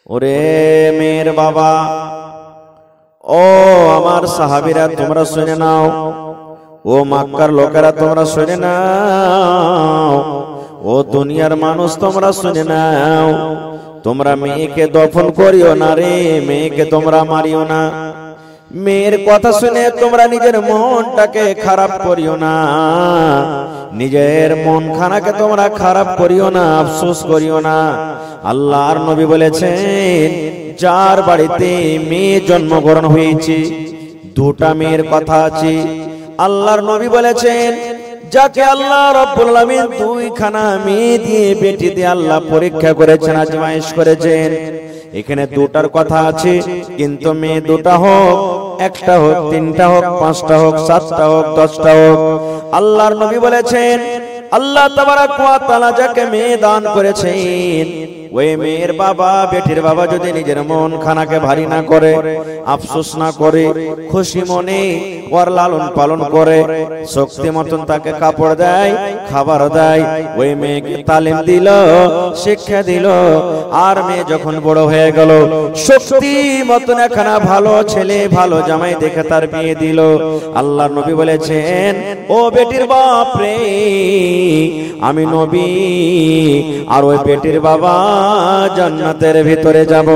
ওরে মেয়ের বাবা, ও আমার সাহাবীরা তোমরা শুনে নাও, ও মক্কার লোকেরা তোমরা শুনে নাও, ও দুনিয়ার মানুষ তোমরা শুনে নাও, তোমরা মেয়েকে দফন করিও না রে, মেয়েকে তোমরা মারিও না। মেয়ের কথা শুনে তোমরা নিজের মনটাকে খারাপ করিও না, নিজের মন খানাকে তোমরা খারাপ করিও না, আফসোস করিও না। আল্লাহর নবী বলেছেন, যার বাড়িতে মেয়ে জন্মগ্রহণ হয়েছে, দুটা মেয়ের কথা আছে, আল্লাহর নবী বলেছেন, যাকে আল্লাহ রাব্বুল আলামিন দুইখানা মেয়ে দিয়ে বেটি দিয়ে আল্লাহ পরীক্ষা করেছেন, আজমাইশ করেছেন, এখানে দুটার কথা আছে, কিন্তু মেয়ে দুটা হোক, একটা হোক, তিনটা হোক, পাঁচটা হোক, সাতটা হোক, 10টা হোক, আল্লাহর নবী বলেছেন, আল্লাহ তাবারাক ওয়া তাআলা যাকে মেয়ে দান করেছেন, ওই মেয়ের বাবা বেটির বাবা যদি নিজের মন খানাকে ভারী না করে, আফসোস না করে, খুশি মনে ওর লালন পালন করে, শক্তি মতন তাকে কাপড় দেয়, খাবার দেয়, ওই মেয়েকে তালিম দিল, শিক্ষা দিল, আর মেয়ে যখন বড় হয়ে গেল, শক্তি মতন একখানা ভালো ছেলে ভালো জামাই দেখে তার বিয়ে দিল, আল্লাহর নবী বলেছেন, ও বেটির বাপ রে, আমি নবী আর ওই বেটির বাবা জান্নাতের ভিতরে যাব।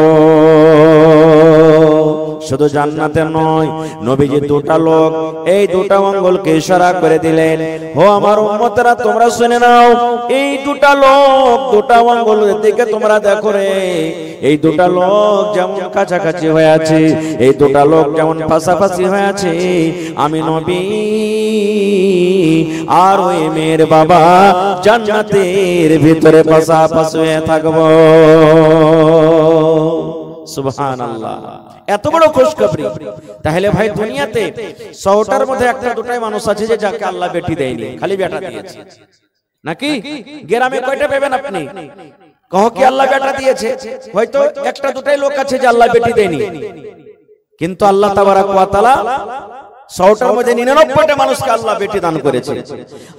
শুধু জান্নাতে নয়, নবীজি দুটা লোক, এই দুটা আঙ্গুলকে ইশারা করে দিলেন, ও আমার উম্মতেরা তোমরা শুনে নাও, এই দুটা লোক, দুটা আঙ্গুলের দিকে তোমরা দেখো রে, এই দুটা লোক যেমন কাছাকাছি হয়ে আছে, এই দুটা লোক যেমন পাশাপাশি হয়ে আছে, আমি নবী আর ওই মেয়ের বাবা জান্নাতের ভিতরে পাশাপাশি হয়ে থাকবো। সুবহানাল্লাহ, এত বড় খুশখবরি। তাহলে ভাই দুনিয়াতে 100টার মধ্যে একটা দুটাই মানুষ আছে যে যাকে আল্লাহ বেটি দেয়নি, খালি বেটা দিয়েছে, নাকি? গ্রামে কয়টা পাবেন আপনি? কহ কি আল্লাহ বেটা দিয়েছে? হয়তো একটা দুটাই লোক আছে যে আল্লাহ বেটি দেয়নি, কিন্তু আল্লাহ তাবারাক ওয়া তাআলা 100টার মধ্যে 99টা মানুষকে আল্লাহ বেটি দান করেছে।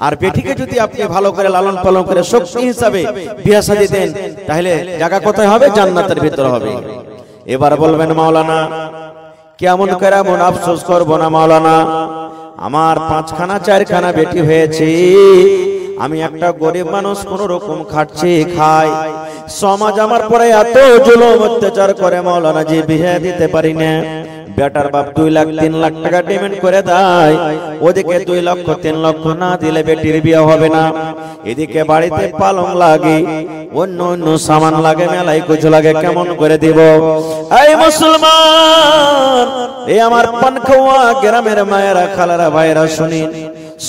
আর বেটিকে যদি আপনি ভালো করে লালন পালন করে শক্তি হিসাবে বিয়ে শাদী দেন, তাহলে জায়গা কোথায় হবে? জান্নাতের ভিতর হবে। এবার বলবেন, মাওলানা কেমন করে এমন আফসোস করবো না মাওলানা, আমার 5খানা 4খানা বেটি হয়েছে, আমি একটা গরিব মানুষ, কোন রকম খাচ্ছি খাই, সমাজ আমার পরে এত জুলুম অত্যাচার করে মাওলানা যে বিয়ে দিতে পারি না। বেটার বাপ 2 লাখ 3 লাখ টাকা ডিমান্ড করে দেয়, ওদিকে 2 লক্ষ 3 লক্ষ না দিলে বেটির বিয়ে হবে না, এদিকে বাড়িতে পালং লাগে, অন্য অন্য সামান লাগে, মেলাই কিছু লাগে, কেমন করে দিব? এই মুসলমান, এই আমার পানখাওয়া গ্রামের মায়েরা খালারা ভাইরা শুনিন,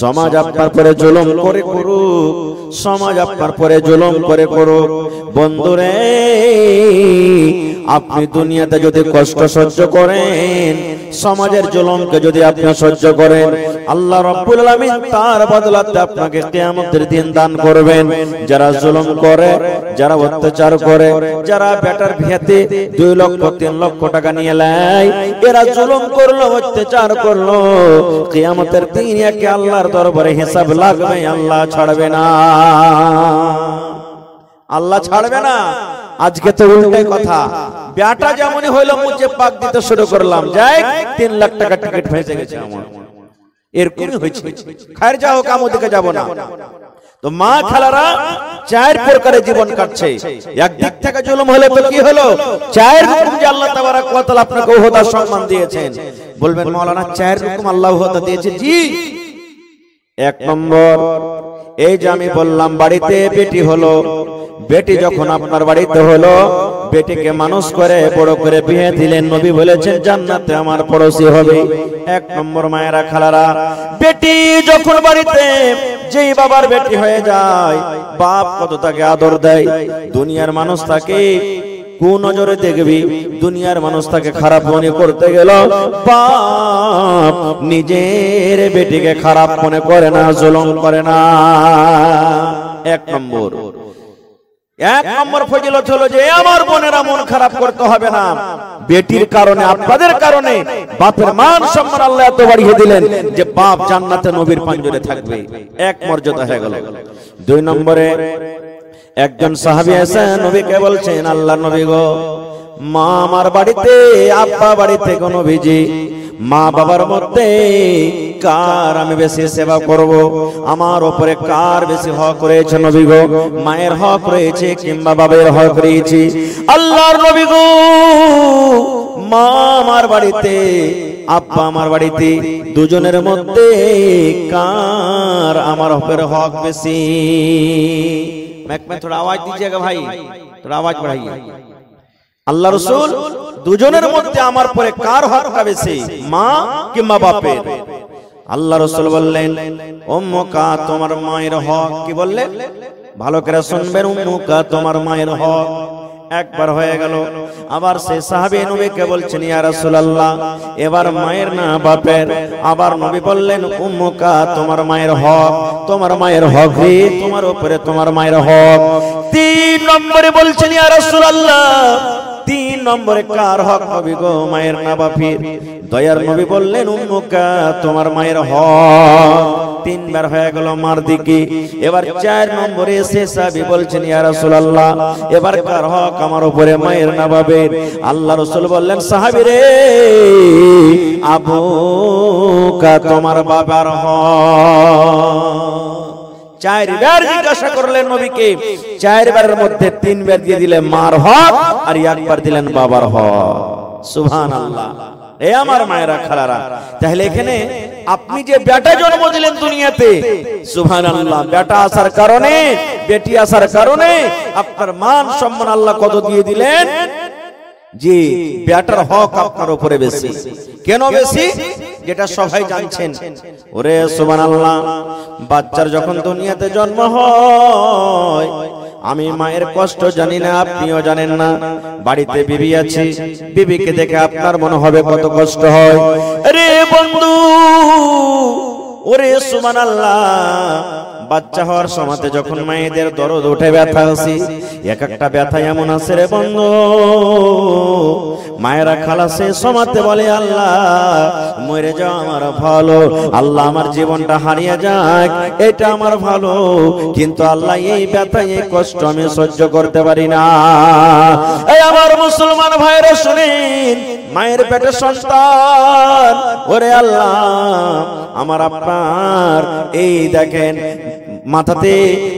সমাজ আপনার পরে জুলুম করে করুক, সমাজ আপনার পরে জুলুম করে করুক, বন্ধুরে আপনি দুনিয়াতে যদি কষ্ট সহ্য করেন, সমাজের জুলুমকে যদি আপনি সহ্য করেন, আল্লাহ রাব্বুল আলামিন তার বদলাতে আপনাকে কিয়ামতের দিন দান করবেন। যারা জুলুম করে, যারা অত্যাচার করে, যারা বেটার বিয়েতে 2 লক্ষ 3 লক্ষ টাকা নিয়ে নেয়, এরা জুলুম করলো, অত্যাচার করলো, কিয়ামতের দিন একে আল্লাহর দরবারে হিসাব লাগবে, আল্লাহ ছাড়বে না, আল্লাহ ছাড়বে না। আজকে তো উল্টাই কথা, বেটা যেমনই হইলো মুচে পাক দিতে শুরু করলাম, যাই 3 লাখ টাকা টিকিট ফেসে গেছে আমার, এরকমই হয়েছে। খায়ের যাও, কাম ওদিকে যাব না। তো মা খালারা 4 প্রকারে জীবন কাটছে, একদিক থেকে জুলুম হলে তো কি হলো? 4 রকম যে আল্লাহ তাবারাক ওয়া তাআলা আপনাকে ওহদা সম্মান দিয়েছেন। বলবেন মাওলানা 4 রকম আল্লাহ ওহদা দিয়েছে? জি। 1 নম্বর, এই যে আমি বললাম বাড়িতে বেটি হলো, বেটি যখন আপনার বাড়িতে হলো, বেটিকে মানুষ করে বড় করে বিয়ে দিলেন, নবী বলেছেন জান্নাতে আমার পড়োশি হবে। 1 নম্বর মায়েরা খালারা, বেটি যখন বাড়িতে যেই বাবার বেটি হয়ে যায়, বাপ কত তাকে আদর দেয়, দুনিয়ার মানুষ তাকে কোন নজরে দেখবি, দুনিয়ার মানুষ তাকে খারাপ মনে করতে গেল, বাপ নিজের বেটিকে খারাপ মনে করে না, জুলুম করে না। 1 নম্বর। 1 নম্বর ফজিলত হলো যে আমার বোনেরা মন খারাপ করতে হবে না, বেটির কারণে, আপনাদের কারণে বাপের মান সম্মান আল্লাহ এত বাড়িয়ে দিলেন যে বাপ জান্নাতে নবীর পাঞ্জরে থাকবে। 1 মর্যাদা হয়ে গেল। 2 নম্বরে একজন সাহাবী এসে নবীকে বলছেন, আল্লাহর নবী গো, মা আমার বাড়িতে, আব্বা বাড়িতে কোনো ভিজি, মা বাবার মধ্যে কার আমি বেশি সেবা করব? আমার উপরে কার বেশি হক রয়েছে নবী গো? মায়ের হক রয়েছে কিংবা বাবার হক রয়েছে? আল্লাহর নবী গো, মা আমার বাড়িতে, আব্বা আমার বাড়িতে, দুজনের মধ্যে কার আমার উপরে হক বেশি? मैं थोड़ा आवाज दीजिएगा भाई, थोड़ा आवाज बढ़ाइए। আল্লাহ রাসূল দুজনের মধ্যে আমার পরে কার হকটা বেশি, মা কিংবা বাপের? আল্লাহ রাসূল বললেন উম্মুকা, তোমার মায়ের হক। কি বললেন? ভালো করে শুনবেন, উম্মুকা তোমার মায়ের হক। একবার হয়ে গেল, আবার সেই সাহাবী নবীকে বলছেন ইয়া রাসূলুল্লাহ, এবার মায়ের না বাপের? আবার নবী বললেন উম্মুকা তোমার মায়ের হক, তোমার মায়ের হক রে, তোমার উপরে তোমার মায়ের হক। তিন নম্বরে বলছেন ইয়া রাসূলুল্লাহ, তিন নম্বরে কার হক নবী গো? মায়ের না বাপের? দয়ার নবী বললেন উম্মুকা তোমার মায়ের হক। তিনবার হয়ে গেল মার দিকে। এবার চার নম্বরে এসে সাহাবী বলছেন ইয়া রাসূলুল্লাহ, এবার কার হক আমার উপরে, মায়ের না বাপের? আল্লাহ রাসূল বললেন সাহাবী রে, আবুকা তোমার বাবার হক। চারবার জিজ্ঞাসা করলেন নবীকে, চারবারের মধ্যে তিনবার দিয়ে দিলেন মার হক আর একবার দিলেন বাবার হক। সুবহানাল্লাহ। এ আমার মায়েরা খালারা, তাহলে এখানে আপনি যে বেটা জন্ম দিলেন দুনিয়াতে, সুবহানাল্লাহ, বেটা আসার কারণে, বেটি আসার কারণে আপনার মান সম্মান আল্লাহ কত দিয়ে দিলেন, যে বেটার হক আপনার উপরে বেশি। কেন বেশি? যেটা সবাই জানছেন। ওরে সুবহানাল্লাহ, বাচ্চার যখন দুনিয়াতে জন্ম হয়, আমি মায়ের কষ্ট জানি না, আপনিও জানেন না। বাড়িতে বিবি আছে, বিবিকে দেখে আপনার মনে হবে কত কষ্ট হয়। আরে বন্ধু, ওরে সুবহানাল্লাহ, বাচ্চা হওয়ার সময়তে যখন মায়েদের দরদ ওঠে, ব্যথা আসে, এক একটা ব্যথা এমন আছে রে বন্ধু, মায়েরা খালাসে সময়তে বলে আল্লাহ মরে যাও আমার ভালো, আল্লাহ আমার জীবনটা হারিয়ে যাক এটা আমার ভালো, কিন্তু আল্লাহ এই ব্যথা এই কষ্ট আমি সহ্য করতে পারি না। এই আমার মুসলমান ভাইরা শুনেন, মায়ের পেটে সন্তান, ওরে আল্লাহ আমার আপনার এই দেখেন মাথাতে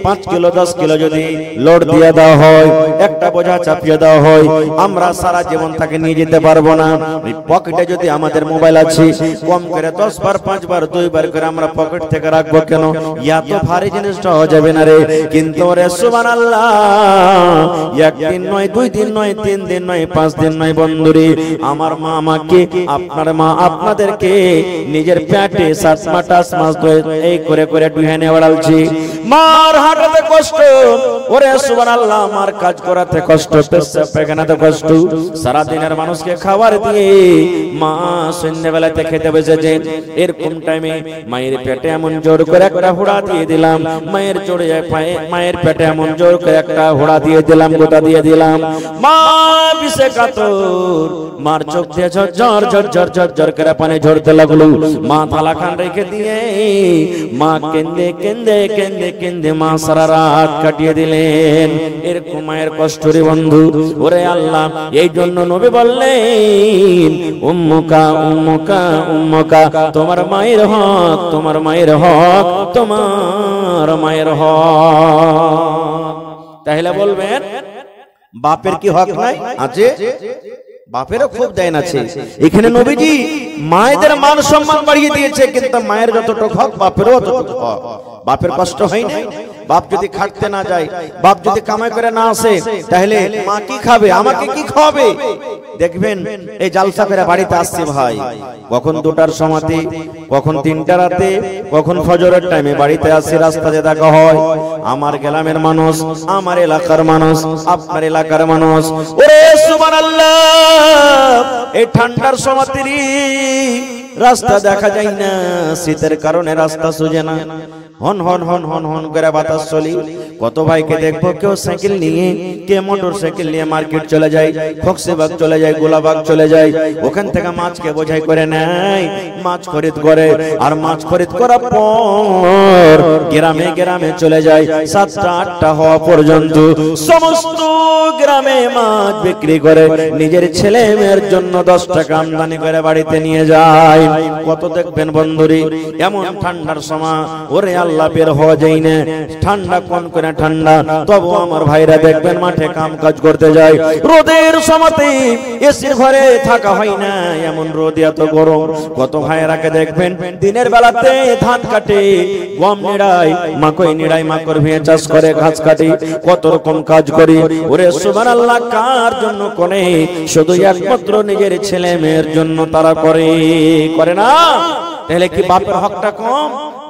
5 কিলো 10 কিলো যদি লোড দিয়ে দেওয়া হয়, একটা বোঝা চাপিয়ে দেওয়া হয়, আমরা সারা জীবন তাকে নিয়ে যেতে পারবো না। পকেটে যদি আমাদের মোবাইল আছে, কম করে 10 বার 5 বার 2 বার করে আমরা পকেট থেকে রাখবো কেন? এত ভারী জিনিসটা হয়ে যাবে না রে। কিন্তু রে সুবহানাল্লাহ, একদিন নয়, 2 দিন নয়, 3 দিন নয়, 5 দিন নয় বন্ধুরে, আমার মা আমাকে, আপনার মা আপনাদেরকে নিজের পেটে 7 মাস 8 মাস ধরে এই করে করে ডুহানে ওড়ালছে। মার হাঁটাতে কষ্ট, ওরে সুবহানাল্লাহ, মার কাজ করাতে কষ্ট, পেশাব পায়খানাতে কষ্ট, সারা দিনের মানুষকে খাবার দিয়ে মা সন্ধ্যাবেলাতে খেতে বসেছে। এরকম টাইমে মায়ের পেটে এমন জোর করে একটা হুড়া দিয়ে দিলাম, মায়ের জোরে মায়ের পেটে এমন জোর করে একটা হুড়া দিয়ে দিলাম, গোটা দিয়ে দিলাম, মা বিষে কাতর, মার চোখ দিয়ে ঝরঝর ঝরঝর ঝরঝর করে পানি ঝরতে লাগলো। মা থালা খান রেখে দিয়ে মা কেন্দে কেন্দে কেন্দে কেন্দে মা সারা রাত কাটিয়ে দিলেন। এরকম মায়ের কষ্ট রে বন্ধু। ওরে আল্লাহ, এই জন্য নবী বললেন উম্মুকা উম্মুকা উম্মুকা, তোমার মায়ের হক, তোমার মায়ের হক, তোমার মায়ের হক। তাহলে বলবেন বাপের কি হক নাই? আছে, বাপেরও খুব দেন আছে। এখানে নবীজি মায়েদের মান সম্মান বাড়িয়ে দিয়েছে, কিন্তু মায়ের যতটুকু হক বাপেরও ততটুকু হক। বাপের কষ্ট হয় না? বাপ যদি খাটতে না যায়, বাপ যদি কামাই করে না আসে, তাহলে মা কি খাবে, আমাকে কি খাওয়াবে? দেখবেন এই জালসা করে বাড়িতে আসছে ভাই, কখন 2টার সময়তে, কখন 3টা রাতে, কখন ফজরের টাইমে বাড়িতে আসছে, রাস্তাতে দেখা হয় আমার গ্রামের মানুষ, আমার এলাকার মানুষ, আপনার এলাকার মানুষ। ওরে সুবহানাল্লাহ, এই ঠান্ডার সময়তে রাস্তা দেখা যায় না, শীতের কারণে রাস্তা সোজে না, হন হন হন হন হন করে বাতাস চলি। কত ভাইকে দেখবো কেউ সাইকেল নিয়ে, কে মোটর সাইকেল নিয়ে মার্কেট চলে যায়, খকসিবাগ চলে যায়, গোলাবাগ চলে যায়, ওখান থেকে মাছকে বোঝাই করে নেয়, মাছ খরিদ করে। আর মাছ খরিদ করার পর গ্রামে গ্রামে চলে যায়, 7টা 8টা হওয়া পর্যন্ত সমস্ত গ্রামে মাছ বিক্রি করে নিজের ছেলে মেয়ের জন্য 10 টাকা আমদানি করে বাড়িতে নিয়ে যায়। কত দেখবেন বন্ধুরি এমন ঠান্ডার সময় ওরে আল্লাহ বের হওয়া যায় না, ঠান্ডা কোন করে ঠান্ডা, তবু আমার ভাইরা দেখবেন মাঠে কাম কাজ করতে যায়। রোদের সময়তে এসির ঘরে থাকা হয় না, এমন রোদ এত গরম। কত ভাইরাকে দেখবেন দিনের বেলাতে ধান কাটে, গম নিড়াই, মাকই নিড়াই, মাকড় ভেঙে চাষ করে, ঘাস কাটে, কত রকম কাজ করি। ওরে সুবহানাল্লাহ, কার জন্য করে? শুধু একমাত্র নিজের ছেলে মেয়ের জন্য তারা করে, করে না? তাহলে কি বাপের হকটা কম?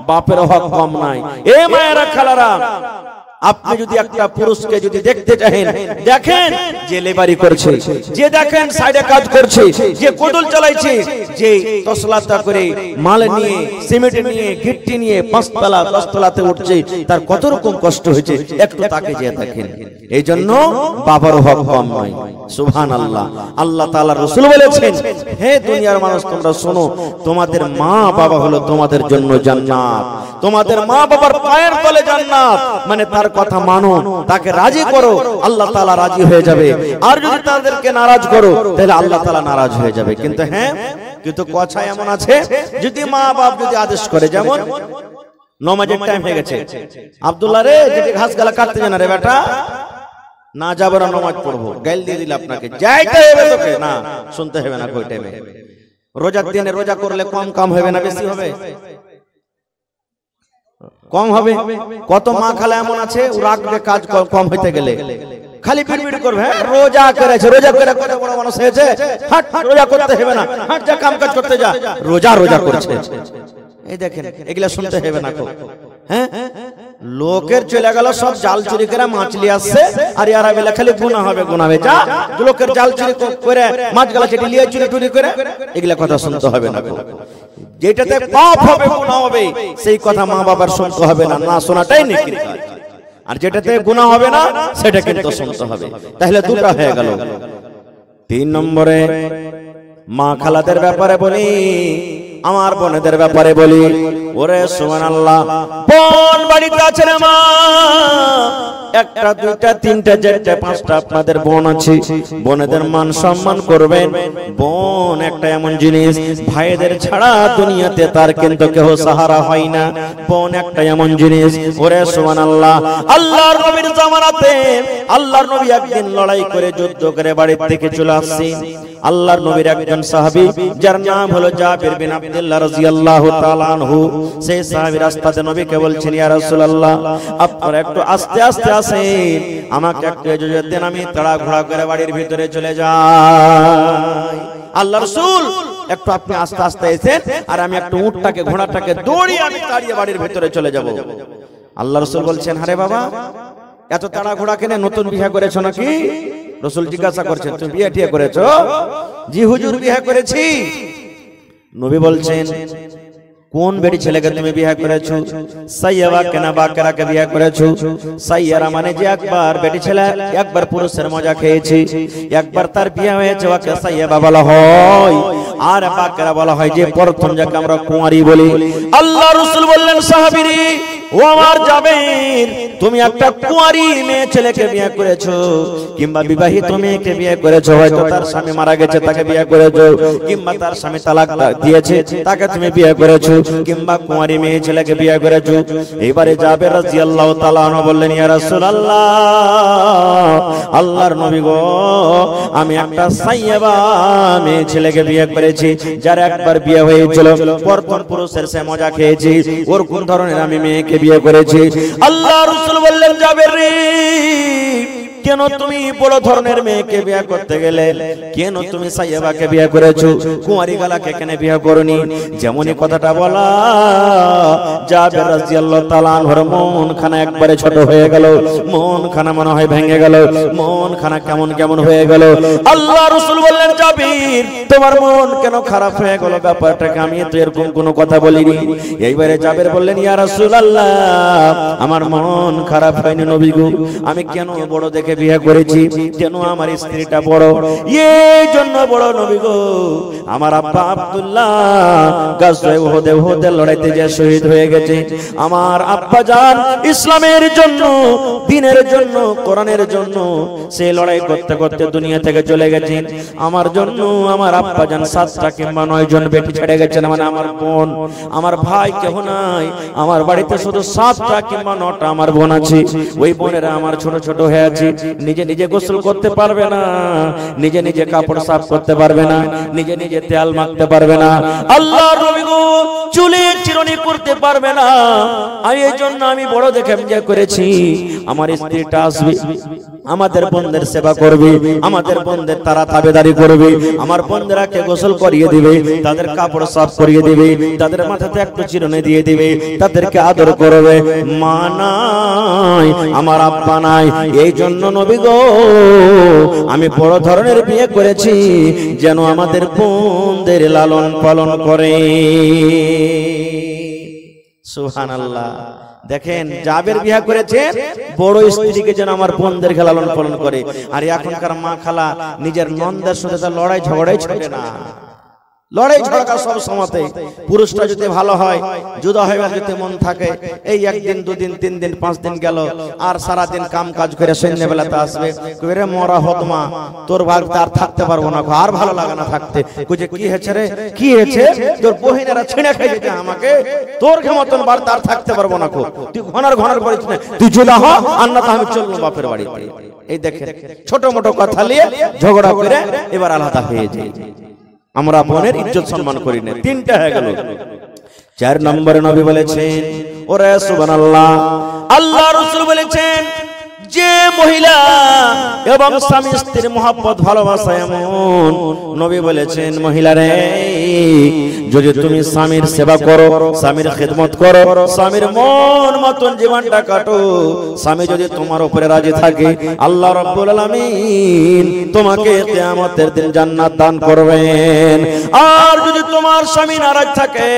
বাপের হক কম নাই। এ মায়েরা খালারা, আপনি যদি একটা পুরুষকে যদি দেখতে চান, দেখেন যে লেবারি করছে, যে দেখেন সাইডে কাজ করছে, যে কোদল চালাইছে, যে তসলাতা করে মাল নিয়ে, সিমেন্ট নিয়ে, গিট্টি নিয়ে 5 তলা 10 তলাতে উঠছে, তার কত রকম কষ্ট হয়েছে, একটু তাকে যে দেখেন। এই জন্য বাবার হক কম নয়। সুবহানাল্লাহ। আল্লাহ তাআলা রাসূল বলেছেন, হে দুনিয়ার মানুষ তোমরা শোনো, তোমাদের মা বাবা হলো তোমাদের জন্য জান্নাত, তোমাদের মা বাবার পায়ের তলে জান্নাত। মানে তার কথা মানো, তাকে রাজি করো, আল্লাহ তাআলা রাজি হয়ে যাবে। আর যদি তাদেরকে নারাজ করো, তাহলে আল্লাহ তাআলা নারাজ হয়ে যাবে। কিন্তু হ্যাঁ, কিন্তু কথা এমন আছে, যদি মা বাপ যদি আদেশ করে, যেমন নামাজের টাইম হয়ে গেছে, আব্দুল্লাহ রে যেটি ঘাস গালা কাটতে জানা রে বেটা, না যাবো না, নামাজ পড়বো, গাইল দিয়ে দিল আপনাকে, যাইতে হবে তোকে, না শুনতে হবে না। কই টাইমে রোজার দিনে রোজা করলে কম কাম হবে না বেশি হবে? কম হবে। কত মা খালা এমন আছে, ও রাখবে কাজ কম হইতে গেলে, খালি বিড়বিড় করবে, রোজা করেছে, রোজা করে কত বড় মানুষ হয়েছে, হাট রোজা করতে হবে না, হাট যা কাম কাজ করতে যা, রোজা রোজা করছে। এই দেখেন, এগুলা শুনতে হবে না। হ্যাঁ, লোকের চলে গেল সব জাল চুরি করে মাছ নিয়ে আসছে, আর ইয়ারা বেলা খালি গুনাহ হবে, গুনাহ হবে। যা লোকের জাল চুরি করে মাছ গালা চেটে নিয়ে চুরি টুরি করে, এগুলা কথা শুনতে হবে না। যেটাতে পাপ হবে, গুনাহ হবে, সেই কথা মা বাবার শুনতে হবে না, না শোনাটাই নেকির কাজ। আর যেটাতে গুনাহ হবে না, সেটা কিন্তু শুনতে হবে। তাহলে দুটো হয়ে গেল। 3 নম্বরে মা খালাদের ব্যাপারে বলি, আমার বোনেদের ব্যাপারে বলি। ওরে সুবহানাল্লাহ, বোন বাড়িতে আছে না মা? 1টা 2টা 3টা 4টা 5টা আপনাদের বোন আছে, বোনেদের মান সম্মান করবেন। বোন একটা এমন জিনিস, ভাইদের ছাড়া দুনিয়াতে তার কিন্তু কেউ সাহারা হয় না। বোন একটা এমন জিনিস। ওরে সুবহানাল্লাহ, আল্লাহর নবীর জামানাতে আল্লাহর নবী একদিন লড়াই করে যুদ্ধ করে বাড়ি থেকে চলে আসছেন। আল্লাহর নবীর একজন সাহাবী, যার নাম হলো জাবির বিন আব্দুল্লাহ রাদিয়াল্লাহু তাআলা আনহু, সেই সাহাবী রাস্তাতে নবীকে বলছেন, ইয়া রাসূলুল্লাহ, আপনারা একটু আস্তে আস্তে আসেন, আমাকে একটু ইজাজত দেন, আমি তাড়াহুড়া করে বাড়ির ভিতরে চলে যাই। আল্লাহ রাসূল, একটু আপনি আস্তে আস্তে এসেন, আর আমি একটু উটটাকে ঘোড়াটাকে দৌড়িয়ে আমি তাড়িয়ে বাড়ির ভিতরে চলে যাব। আল্লাহ রাসূল বলছেন, আরে বাবা, এত তাড়াহুড়া কেন? নতুন বিয়ে করেছো নাকি? রাসূল জিজ্ঞাসা করছেন, তুমি বিয়ে ঠিক করেছো? জি হুজুর, বিয়ে করেছি। নবী বলছেন, কোন বেটি ছেলেকে তুমি বিয়ে করেছো? সাইয়্যাবা কেনা বাকেরাকে বিয়ে করেছো। সাইয়্যারা মানে যে একবার বেটি ছেলে, একবার পুরুষের মজা খেয়েছে, একবার তার বিয়ে হয়েছে, ওকে সাইয়্যাবা বলা হয়। আর বাকেরা বলা হয় যে প্রথম যাকে আমরা কুঁয়ারি বলি। আল্লাহ রাসূল বললেন, সাহাবীরি, ও আমার জাবের, তুমি একটা কুঁয়ারি মেয়ে ছেলেকে বিয়ে করেছো, কিংবা বিবাহিত মেয়েকে বিয়ে করেছো, হয়তো তার স্বামী মারা গেছে তাকে বিয়ে করেছো, কিংবা তার স্বামী তালাক দিয়েছে তাকে তুমি বিয়ে করেছো, কিংবা কুঁয়ারি মেয়ে ছেলেকে বিয়ে করেছো। এবারে জাবের রাদিয়াল্লাহু তাআলা আনহু বললেন, ইয়া রাসূলুল্লাহ, আল্লাহর নবী গো, আমি একটা সাইয়্যাবা মেয়ে ছেলেকে বিয়ে করেছি, যার একবার বিয়ে হয়েছিল, প্রথম পুরুষের সে মজা খেয়েছি, ওর কোন ধরনের আমি মেয়েকে বিয়ে করেছি। আল্লাহ রাসূল বললেন, জাবের রে, কেন তুমি বড় ধরনের মেয়েকে বিয়ে করতে গেলে? কেন তুমি সাইয়েবাকে বিয়ে করেছো, কুমারী গালাকে কেন বিয়ে করনি? যেমনই কথাটা বলা, জাবের রাদিয়াল্লাহু তাআলা আনহুর মন খানা একবারে ছোট হয়ে গেল, মন খানা মনে হয় ভেঙে গেল, মন খানা কেমন কেমন হয়ে গেল। আল্লাহ রাসূল বললেন, জাবির তোমার মন কেন খারাপ হয়ে গেল? ব্যাপারটাকে আমি তো এরকম কোনো কথা বলিনি। এইবারে জাবের বললেন, ইয়া রাসূলুল্লাহ, আমার মন খারাপ হয়নি নবী গো, আমি কেন বড় দেখে বিয়ে করেছি, যেন আমার স্ত্রীটা বড়, এই জন্য বড় নবী গো। আমার আব্বা আব্দুল্লাহ গাজওয়ে উহুদের লড়াইতে যে শহীদ হয়ে গেছে, আমার আব্বা জান ইসলামের জন্য, দ্বীনের জন্য, কোরআনের জন্য সেই লড়াই করতে করতে দুনিয়া থেকে চলে গেছেন। আমার জন্য আমার আব্বা জান 7টা কিংবা 9 জন বেটি ছেড়ে গেছেন, মানে আমার বোন, আমার ভাই কেহ নাই, আমার বাড়িতে শুধু 7টা কিংবা 9টা আমার বোন আছে। ওই বোনেরা আমার ছোট ছোট হয়ে আছে, নিজে নিজে গোসল করতে পারবে না, নিজে নিজে কাপড় সাফ করতে পারবে না, নিজে নিজে তেল মাখতে পারবে না, আল্লাহর নবী গো চুলে চিরুনি করতে পারবে না। এই জন্য আমি বড় দেখে বিয়ে করেছি, আমার স্ত্রীটা আসবে, আমাদের বোনদের সেবা করবে, আমাদের বোনদের তারা তাবেদারি করবে, আমার বোনদেরকে গোসল করিয়ে দিবে, তাদের কাপড় সাফ করিয়ে দিবে, তাদের মাথাতে একটু চিরুনি দিয়ে দিবে, তাদেরকে আদর করবে। মা নাই, আমার আব্বা নাই, এই জন্য নবী গো আমি বড় ধরনের বিয়ে করেছি, যেন আমাদের বোনদের লালন পালন করে। সুবহানাল্লাহ। দেখেন জাবের বিয়ে করেছে বড় স্ত্রীকে, যেন আমার বোনদেরকে লালন পালন করে। আর এখনকার মা খালা নিজের নন্দের সাথে তার লড়াই ঝগড়াই ছোটে না, লড়াই ঝগড়া সব সময়তে। পুরুষটা যদি ভালো হয়, জুদা হয়ে যদি মন থাকে, এই 1 দিন 2 দিন 3 দিন 5 দিন গেল, আর সারা দিন কাম কাজ করে সন্ধ্যাবেলাতে আসবে, কইরে মরা হতমা তোর ভাগ তার থাকতে পারবো না, আর ভালো লাগে না থাকতে। কই যে কি হয়েছে রে, কি হয়েছে, তোর বহিনেরা ছিঁড়ে খাই যেতে আমাকে, তোর মতন বার তার থাকতে পারবো না, তুই ঘনার ঘনার করিস না, তুই জুদা হ, আর না তো আমি চলবো বাপের বাড়িতে। এই দেখেন ছোট মোটো কথা নিয়ে ঝগড়া করে এবার আলাদা হয়ে যায়। আমরা বোনের ইজ্জত সম্মান করি না। 3টা হয়ে গেল। 4 নম্বরে নবী বলেছেন, ওরে সুবহানাল্লাহ, আল্লাহ রাসূল বলেছেন, যে মহিলা এবং স্বামী স্ত্রীর মহব্বত ভালোবাসা এমন, নবী বলেছেন, মহিলারে যদি তুমি স্বামীর সেবা করো, স্বামীর খিদমত করো, স্বামীর মন মতন জীবনটা কাটো, স্বামী যদি তোমার উপরে রাজি থাকে, আল্লাহ রাব্বুল আলামিন তোমাকে কিয়ামতের দিন জান্নাত দান করবেন। আর যদি তোমার স্বামী নারাজ থাকে,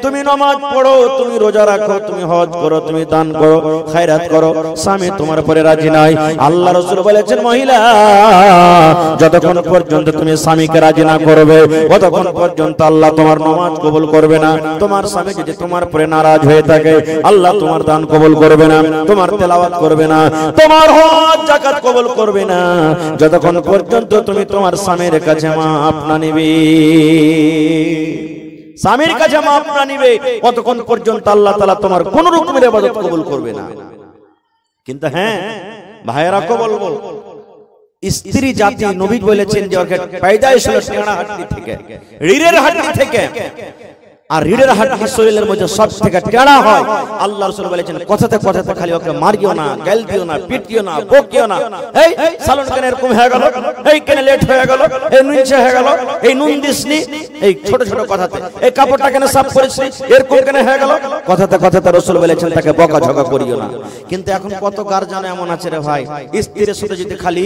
তুমি নামাজ পড়ো, তুমি রোজা রাখো, তুমি হজ করো, তুমি দান করো, খায়রাত করো, স্বামী তোমার উপরে রাজি নাই, আল্লাহ রাসূল বলেছেন, মহিলা যতক্ষণ পর্যন্ত তুমি স্বামীকে রাজি না করবে, ততক্ষণ পর্যন্ত আল্লাহ তোমার নামাজ কবুল করবে না। তোমার স্বামী যদি তোমার উপরে নারাজ হয়ে থাকে, আল্লাহ তোমার দান কবুল করবে না, তোমার তেলাওয়াত করবে না, তোমার হজ যাকাত কবুল করবে না, যতক্ষণ পর্যন্ত তুমি তোমার স্বামীর কাছে মাপ না নিবে, স্বামীর কাছে মাপ না নিবে, ততক্ষণ পর্যন্ত আল্লাহ তাআলা তোমার কোন রকমের ইবাদত কবুল করবে না। কিন্তু হ্যাঁ ভাইয়েরা কো বলবো, স্ত্রী জাতি নবী বলেছেন যে ওর পয়দাইশ হলো টেড়া হাড্ডি থেকে, রিড়ের হাড্ডি থেকে, আর রিড়ের হাড্ডি শরীরের মধ্যে সব থেকে টেড়া হয়। আল্লাহ রাসূল বলেছেন, কথাতে কথাতে খালি ওকে মারিও না, গাল দিও না, পিটিও না, বকিও না, এই সালন কেন এরকম হয়ে গেল, এই কেন লেট হয়ে গেল, এই নুনছে হয়ে গেল, এই নুন দিসনি, এই ছোট ছোট কথাতে, এই কাপড়টা কেন সাফ করিসনি, এরকম কেন হয়ে গেল, কথাতে কথাতে রাসূল বলেছেন তাকে বকাঝকা করিও না। কিন্তু এখন কত গার্জিয়ান এমন আছে রে ভাই, স্ত্রীর সাথে যদি খালি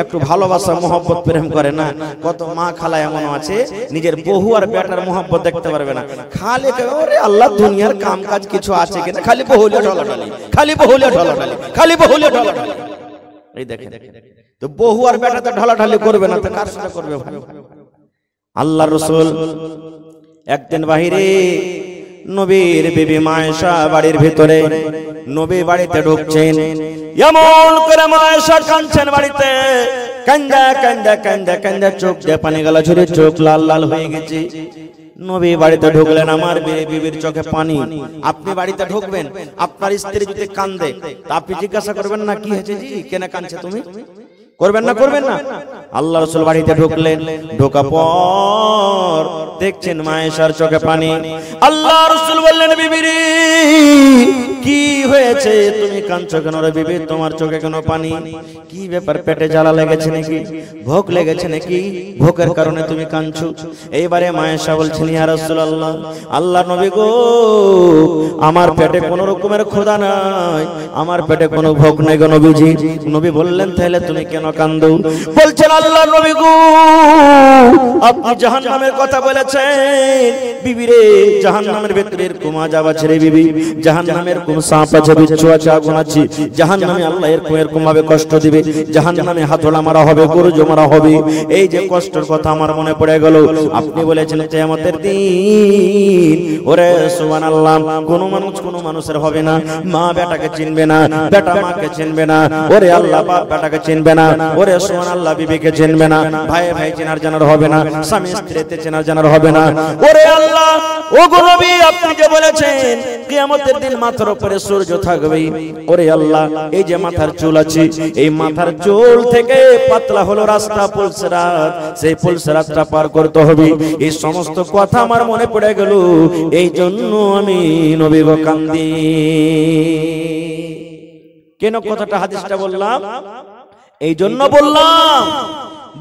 একটু ভালোবাসা মহব্বত প্রেম করে না, কত মা খালা এমন আছে নিজের বহু আর বেটার মহব্বত দেখতে পারবে না, খালি ওরে আল্লাহ দুনিয়ার কাম কাজ কিছু আছে কিনা, খালি বহুলে ঢলাঢালি, খালি বহুলে ঢলাঢালি, খালি বহুলে ঢলাঢালি। এই দেখেন তো বহু আর বেটাতে ঢলাঢালি করবে না তো কার সাথে করবে ভাই? আল্লাহর রাসূল একদিন বাহিরে, নবীর বিবি মা আয়েশা বাড়ির ভিতরে, নবী বাড়িতে ঢুকছেন, এমন করে মা আয়েশা কাঁদছেন বাড়িতে, কান্দা কান্দা কান্দা কান্দা চোখ দিয়ে পানি গলা ঝরে, চোখ লাল লাল হয়ে গেছে। নবী বাড়িতে ঢুকলেন, আমার বিবির চোখে পানি। আপনি বাড়িতে ঢুকবেন, আপনার স্ত্রী যদি কান্দে তা আপনি জিজ্ঞাসা করবেন না কি হয়েছে জি, কেন কাঁদছে তুমি, করবেন না, করবেন না? আল্লাহ রাসূল বাড়িতে ঢুকলেন, ঢোকা পর দেখছেন মা আয়েশার চোখে পানি। আল্লাহ রাসূল বললেন, বিবি রে কি হয়েছে তুমি কাঁদছো কেন রে বিবি, তোমার চোখে কেন পানি? কি ব্যাপার, পেটে জ্বালা লেগেছে নাকি, ভোগ লেগেছে নাকি, ভোগের কারণে তুমি কাঁদছো? এইবারে মায়েশা বলছেন ইয়া রাসূলুল্লাহ, আল্লাহ নবী গো, আমার পেটে কোনো রকমের ক্ষুধা নাই, আমার পেটে কোনো ভোগ নাই গো নবীজি। নবী বললেন তাহলে তুমি কেন কাঁদো? বলছেন আল্লাহ নবী গো, আপনি জাহান্নামের কথা বলেছেন, বিবি রে জাহান্নামের ভিতরে এরকম আযাব আছে রে বিবি, জাহান্নামের কোন সাপ আছে, বিচ্ছু আছে, আগুন আছে, জাহান্নামে আল্লাহ এরকম ভাবে কষ্ট দিবে, জাহান্নামে হাতড়া মারা হবে, গরুজ মারা হবে। এই যে কষ্টের কথা আমার মনে পড়ে গেল। আপনি বলেছেন কিয়ামতের দিন, ওরে সুবহানাল্লাহ, কোন মানুষের হবে না, মা বেটাকে চিনবে না, বেটা মাকে চিনবে না, ওরে আল্লাহ বাপ বেটাকে চিনবে না, ওরে সুবহানাল্লাহ বিবিকে চিনবে না, ভাই ভাই চেনার জানার হবে না, স্বামী স্ত্রীতে চেনার জানার হবে না। ওরে আল্লাহ, ও গো নবী, আপনি যে বলেছেন কিয়ামতের দিন মাথার উপরে সূর্য থাকবে, ওরে আল্লাহ, এই যে মাথার চুল আছে, এই মাথার চুল থেকে পাতলা হলো রাস্তা পুলসরাত, সেই পুলসরাতটা পার করতে হবে। এই সমস্ত কথা আমার মনে পড়ে গেল, এই জন্য আমি নবী গো কান্দি। কেন কথাটা হাদিসটা বললাম? এই জন্য বললাম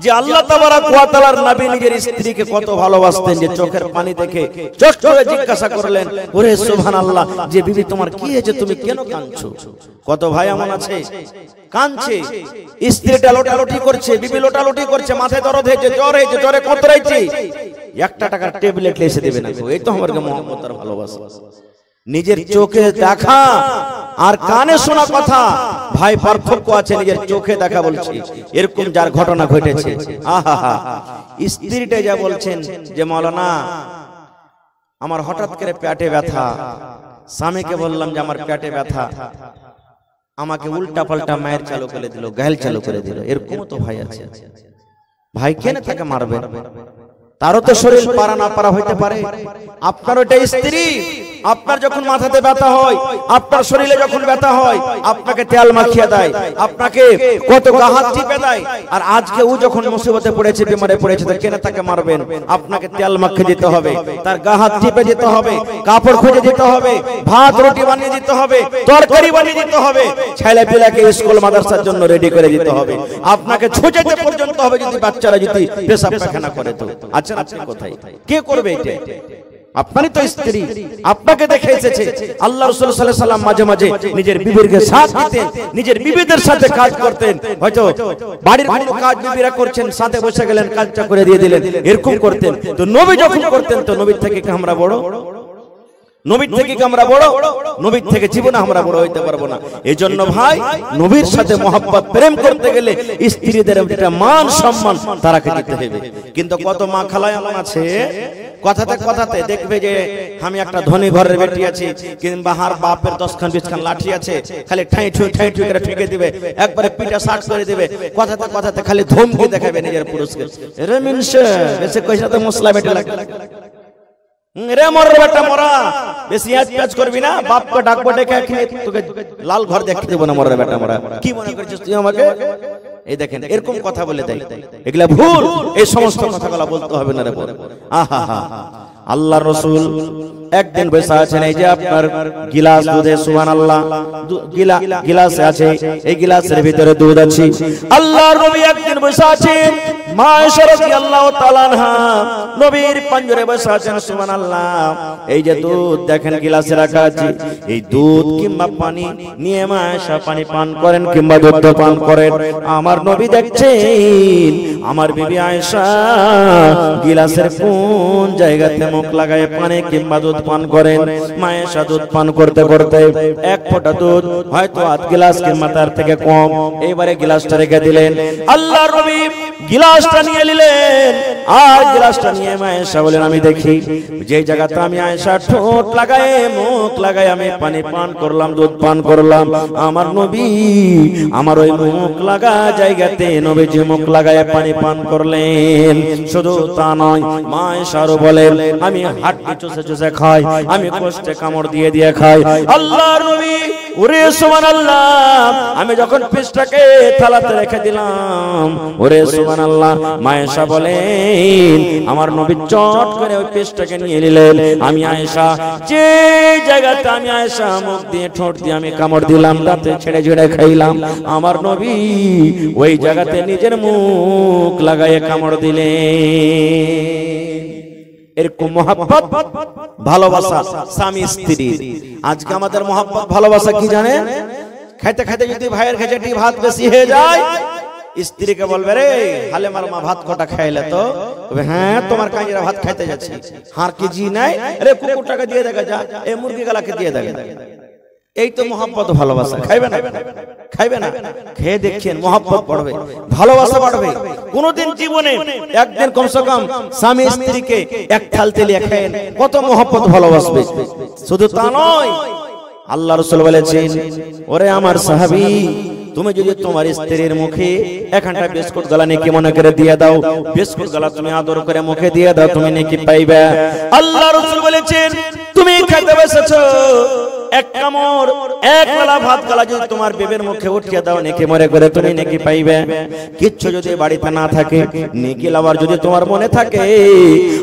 যে আল্লাহ তাবারাক ওয়া তাআলার নবী নিজের স্ত্রীকে কত ভালোবাসতেন, যে চোখের পানি দেখে চট করে জিজ্ঞাসা করলেন, ওরে সুবহানাল্লাহ, যে বিবি তোমার কি হয়েছে, তুমি কেন কাঁদছো? কত ভাই এমন আছে কাঁদছে, স্ত্রীটা লোটালোটি করছে, বিবি লোটালোটি করছে, মাথায় দরদ হয়েছে, জ্বর হয়েছে, জ্বরে কতরাইছে, 1 টাকার ট্যাবলেট এসে দেবে না। এই তো আমার মুহাম্মদের ভালোবাসা। নিজের চোখে দেখা আর কানে শোনা কথা ভাই পার্থক্য আছে। নিজের চোখে দেখা বলছি, এরকম যার ঘটনা ঘটেছে, আহা, স্ত্রীটা যা বলছেন যে মাওলানা আমার হঠাৎ করে পেটে ব্যথা, স্বামীকে বললাম যে আমার পেটে ব্যথা, আমাকে উল্টা পাল্টা মায়ের চালু করে দিল, গায়েল চালু করে দিল। এরকম তো ভাই আছে। ভাই কেন তাকে মারবে? তারও তো শরীর পারা না পারা হইতে পারে। আপনার ওটা স্ত্রী, আপনার যখন মাথাতে ব্যথা হয়, আপনার শরীরে যখন ব্যথা হয়, আপনাকে তেল মাখিয়ে দেয়, আপনাকে কত হাত টিপে দেয়। আর আজকে ও যখন মুসিবতে পড়েছে, বিমারে পড়েছে, তো কেন তাকে মারবেন? আপনাকে তেল মাখিয়ে দিতে হবে, তার গা হাত টিপে দিতে হবে, কাপড় খুঁজে দিতে হবে, ভাত রুটি বানিয়ে দিতে হবে, তরকারি বানিয়ে দিতে হবে, ছেলে পিলাকে স্কুল মাদ্রাসার জন্য রেডি করে দিতে হবে, আপনাকে ছুঁচেতে পর্যন্ত হবে যদি বাচ্চারা যদি পেশাব পায়খানা করে। তো আচ্ছা, আপনি কোথায়, কে করবে এটা? আপনারই তো স্ত্রী, আপনাকে দেখে এসেছে। আল্লাহ রাসূল সাল্লাল্লাহু আলাইহি সাল্লাম মাঝে মাঝে নিজের বিবিকে সাথ দিতেন, নিজের বিবিদের সাথে কাজ করতেন। হয়তো বাড়ির কোনো কাজ বিবিরা করছেন, সাথে বসে গেলেন, কাজটা করে দিয়ে দিলেন, এরকম করতেন। তো নবী যখন করতেন, তো নবীর থেকে কি আমরা বড়? নবীর থেকে কি আমরা বড়? নবীর থেকে জীবনে আমরা বড় হইতে পারবো না। এজন্য ভাই, নবীর সাথে মহব্বত প্রেম করতে গেলে স্ত্রীদের একটা মান সম্মান তারাকে দিতে হবে। কিন্তু কত মা খালায় এমন আছে, কথাতে কথাতে দেখবে যে আমি একটা ধনী ঘরের বেটি আছি, কিংবা হার বাপের 10 খান 20 খান লাঠি আছে, খালি ঠাই ঠুই করে ঠেকে দিবে, একবারে পিটা শার্ট করে দিবে, কথাতে কথাতে খালি ধমকি দেখাবে নিজের পুরুষকে। রে মিনসে এসে কইছে তো মুসলা বেটি লাগে, রে মর বেটা মরা, বেশি আজ করবি না, বাপকে ডাকবো, ডেকে তোকে লাল ঘর দেখতে দেব না, মরে বেটা মরা, কি মনে করছিস তুই আমাকে? এই দেখেন, এরকম কথা বলে দেয়, এগুলা ভুল। এই সমস্ত কথাগুলো বলতে হবে না রে বল। আহা, আল্লাহর রাসূল একদিন বসে আছেন, এই যে আপনার গিলাস দুধে, সুবহানাল্লাহ, গিলাসে আছে, এই গিলাসের ভিতরে দুধ আছে। আল্লাহর নবী একদিন বসে আছেন, মা আয়েশা রাদিয়াল্লাহু তাআলা আনহা নবীর পাঞ্জরে বসে আছেন, সুবহানাল্লাহ। এই যে দুধ দেখেন গিলাসে রাখা আছে, এই দুধ কিংবা পানি নিয়ে মা আয়েশা পানি পান করেন কিংবা দুধ পান করেন। আমার নবী দেখছেন আমার বিবি আয়েশা গিলাসের কোন জায়গাতে মুখ লাগায় পানি কিংবা দুধ পান করেন। মা আয়েশা দুধ পান করতে করতে এক ফোঁটা দুধ, হয়তো আধ গ্লাস কিংবা তার থেকে কম, এইবারে গ্লাসটা রেখে দিলেন। আল্লাহর নবী গ্লাসটা নিয়ে নিলেন, আর গ্লাসটা নিয়ে মা আয়েশা বলেন, আমি দেখি যে জায়গাতে আমি আয়েশা ঠোঁট লাগায় মুখ লাগায় আমি পানি পান করলাম, দুধ পান করলাম, আমার নবী আমার ওই মুখ লাগা জায়গাতে নবীজি মুখ লাগায় পানি পান করলেন। শুধু তা নয়, মা আয়েশা আরো বলেন, আমি হাড্ডি চুষে চুষে খাই, আমি কষ্টে কামড় দিয়ে দিয়ে খাই। আল্লাহর নবী, ওরে সুবহানাল্লাহ, আমি যখন পিসটাকে থালাতে রেখে দিলাম, ওরে সুবহানাল্লাহ, মা আয়েশা বলেন বলেছেন আমার নবী চট করে ওই পেস্টটাকে নিয়ে নিলেন। আমি আয়েশা যে জায়গাতে আমি আয়েশা মুখ দিয়ে ঠোঁট দিয়ে আমি কামড় দিলাম, দাঁতে ছেড়ে ছেড়ে খাইলাম, আমার নবী ওই জায়গাতে নিজের মুখ লাগায়ে কামড় দিলেন। এরকম মহব্বত ভালোবাসা স্বামী স্ত্রীর। আজকে আমাদের মহব্বত ভালোবাসা কি জানেন? খাইতে খাইতে যদি ভাইয়ের খেজেটি ভাত বেশি হয়ে যায়, স্ত্রীকে বলবে রে হালেমার মা ভাত কটা খাইলে তো? হ্যাঁ তোমার কাঞ্জিরা ভাত খাইতে যাচ্ছে। হার কেজি নাই, আরে কুকুরটাকে দিয়ে দেখা যা, এই মুরগি গালাকে দিয়ে দেখা। এই তো মহব্বত ভালোবাসা। খাইবে না? খাইবে না? খেয়ে দেখছেন মহব্বত বাড়বে, ভালোবাসা বাড়বে। কোনদিন জীবনে একদিন কমসে কম স্বামী স্ত্রীকে এক থাল তেলিয়ে খায়েন, কত মহব্বত ভালোবাসবে। শুধু তা নয়, আল্লাহ রাসূল বলেছেন ওরে আমার সাহাবী, তুমি যদি তোমার স্ত্রীর মুখে এখানটা বিস্কুট গলা নেকি মনে করে দিয়ে দাও, বিস্কুট গলা তুমি আদর করে মুখে দিয়ে দাও, তুমি নেকি পাইবে। আল্লাহ রাসূল বলেছেন তুমি খেতে বসেছো, এক কামড় এক বেলা ভাত গলা যদি তোমার বেবের মুখে উঠিয়ে দাও, নেকি মনে করে তুমি নেকি পাইবে। কিচ্ছু যদি বাড়িতে না থাকে, নেকি লাভার যদি তোমার মনে থাকে,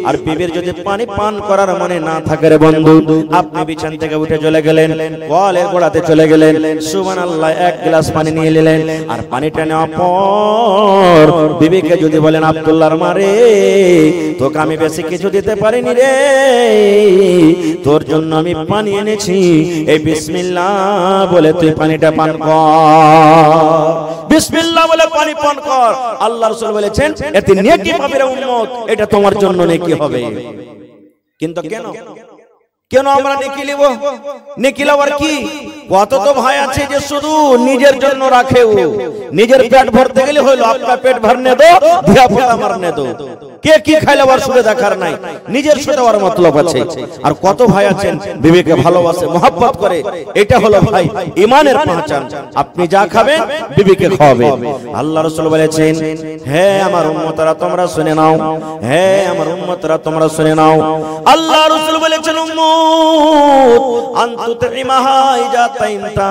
আর বেবের যদি পানি পান করার মনে না থাকে রে বন্ধু, আপনি বিছান থেকে উঠে চলে গেলেন, কলের গোড়াতে চলে গেলেন, সুবহানাল্লাহ এক গ্লাস পানি নিয়ে নিলেন, আর পানিটা নেওয়ার পর বিবিকে যদি বলেন আব্দুল্লাহর মারে তোকে আমি বেশি কিছু দিতে পারিনি রে, তোর জন্য আমি পানি এনেছি, এই বিসমিল্লাহ বলে তুই পানিটা পান কর, বিসমিল্লাহ বলে পানি পান কর। আল্লাহ রাসূল বলেছেন এতে নেকি পাবে রে উম্মত, এটা তোমার জন্য নেকি হবে। কিন্তু কেন কেন আমরা নেকি নিব? নেকি লওয়ার কি? কত তো ভাই আছে যে শুধু নিজের জন্য রাখে, নিজের পেট ভরতে গেলে হইলো আপনার পেট ভরনে দো, ধিয়া ফোটা মারনে দো, কে কি খাইলে আবার শুনে দেখার নাই, নিজের শুনে আর মতলব আছে। আর কত ভাই আছেন বিবিকে ভালোবাসে, মহব্বত করে, এটা হলো ভাই ঈমানের পহচান। আপনি যা খাবেন বিবিকে খাওয়াবেন। আল্লাহ রাসূল বলেছেন হে আমার উম্মতরা তোমরা শুনে নাও, হে আমার উম্মতরা তোমরা শুনে নাও, আল্লাহ রাসূল বলেছেন উম্মত আনতুতিমাহা ইজা তাইমতা,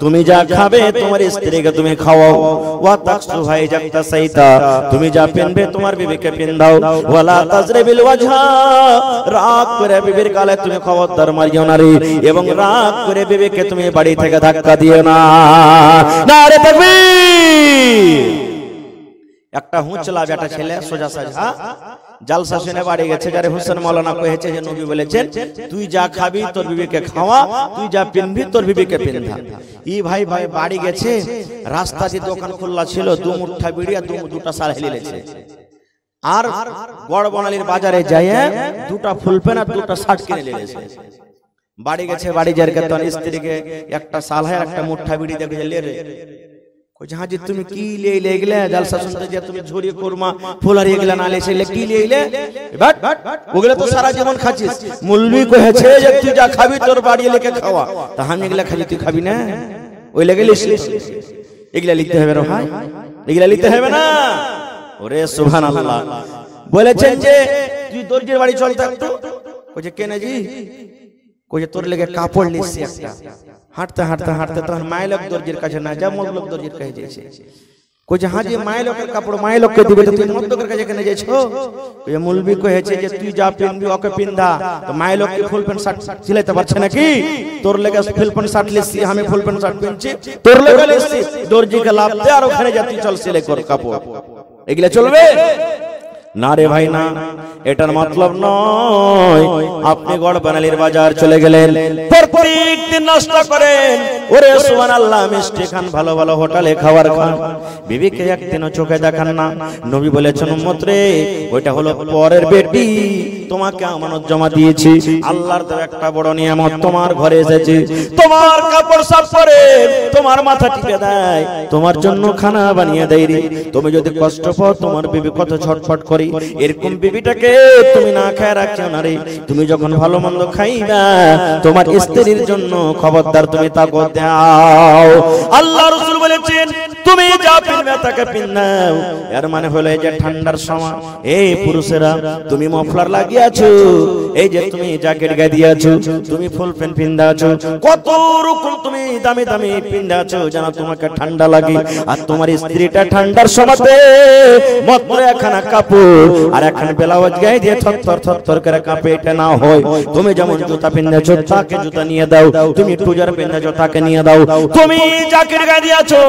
তুমি যা খাবে তোমার স্ত্রীকে তুমি খাওয়াও, ওয়া তাকসুহা ইজা তাসাইতা, তুমি যা পেনবে তোমার বিবিকে দাও, ওয়ালা তাজরিবিল ওয়াজহা, রাগ করে বিবির গালে তুমি খবরদার মারিও না রে, এবং রাগ করে বিবিকে তুমি বাড়ি থেকে ধাক্কা দিও না। নারে তাকবীর। একটা হুঁচলা বেটা ছেলে সোজা সাজা জালসা শুনে বাড়ি গেছে, যারে হোসেন মাওলানা কহেছে যে নবী বলেছেন তুই যা খাবি তোর বিবিকে খাওয়া, তুই যা পিনবি তোর বিবিকে পিনধা। ই ভাই ভাই বাড়ি গেছে, রাস্তা দিয়ে দোকান খোলা ছিল, দু মুঠা বিড়ি আর দুটা সার হেলিলেছে, আর গড় বনালির বাজারে যাইয়ে দুটা ফুলপেন আর দুটা শার্ট কিনে নিয়েছে। বাড়ি গেছে, বাড়ি যার কেতন স্ত্রীকে একটা সালহায় একটা মুঠা বিড়ি দেখে লে রে, কইছে হাজি তুমি কি লে গেলে জালসা শুনতে যে তুমি ঝুরি কুরমা ফুলারি এগুলা না লেছিলে কি লে বাট ওগুলা তো সারা জীবন খাচ্ছিস। মুলবি কহেছে যে তুই যা খাবি তোর বাড়ি লেকে খাওয়া, তা আমি এগুলা খালি তুই খাবি না, ওই লেগে লিখছিস। এগুলা লিখতে হবে রে ভাই, এগুলা লিখতে হবে না। ওরে সুবহানাল্লাহ। বলেছেন যে তুই দর্জির বাড়ি চল একটু, কইছে কেনে জি, কইছে তোর লেগে কাপড় লিখছি একটা। হাঁটতে হাঁটতে হাঁটতে তখন মাইলক দর্জির কাছে না যা, মগলক দর্জির কাছে যাইছে। কইছে হাজি মাইলকের কাপড় মাইলককে দিবে, তো তুই মদ্দকের কাছে কেনে যাইছো? কইছে মুলবি কহেছে যে তুই যা পিনবি ওকে পিনধা, তো মাইলক কি ফুল প্যান্ট শার্ট সিলাইতে পারছে নাকি? তোর লেগে ফুল প্যান্ট শার্ট লিখছি, আমি ফুল প্যান্ট শার্ট পিনছি, তোর লেগে লিখছি, দর্জিকে লাভ দে আর ওখানে যা তুই চল সেলাই কর কাপড়। এগুলা চলবে না রে ভাই না, এটার মতলব নয় আপনি গড় বানালির বাজার চলে গেলেন, প্রত্যেক দিন নাস্তা করেন, ওরে সুবহানাল্লাহ মিষ্টি খান, ভালো ভালো হোটেলে খাবার খান, বিবিকে একদিনও চোখে দেখান না। নবী বলেছেন উম্মত রে ওইটা হলো পরের বেটি, তোমাকে আমানত জমা দিয়েছি, আল্লাহর তো একটা বড় নিয়ামত তোমার ঘরে এসেছে, তোমার কাপড় সাফ করে, তোমার মাথা টিপে দেয়, তোমার জন্য খানা বানিয়ে দেয় রে। তুমি যদি কষ্ট পাও, তোমার বিবি কত ছটফট করে, এরকম বিবিটাকে তুমি না খায় রাখছো না রে। তুমি যখন ভালো মন্দ খাইবা, তোমার স্ত্রীর জন্য খবরদার তুমি তাকওয়া দাও। আল্লাহ রাসূল বলেছেন তুমি যা পিনবে তাকে পিনাও। এর মানে হলো এই যে ঠান্ডার সময় এই পুরুষেরা তুমি মফলার লাগিয়েছো, এই যে তুমি জ্যাকেট গায়ে দিয়েছো, তুমি ফুল প্যান্ট পিন্দাছো, কত রকম তুমি দামি দামি পিন্দাছো যেন তোমাকে ঠান্ডা লাগে। আর তোমার স্ত্রীটা ঠান্ডার সময়তে মাত্র একখানা কাপড় আর একখানা ব্লাউজ গায়ে দিয়ে থরথর থরথর করে কাঁপে, এটা না হয়। তুমি যেমন জুতা পিন্দাছো তাকে জুতা নিয়ে দাও, তুমি টুজার পিন্দাছো তাকে নিয়ে দাও, তুমি জ্যাকেট গায়ে দিয়েছো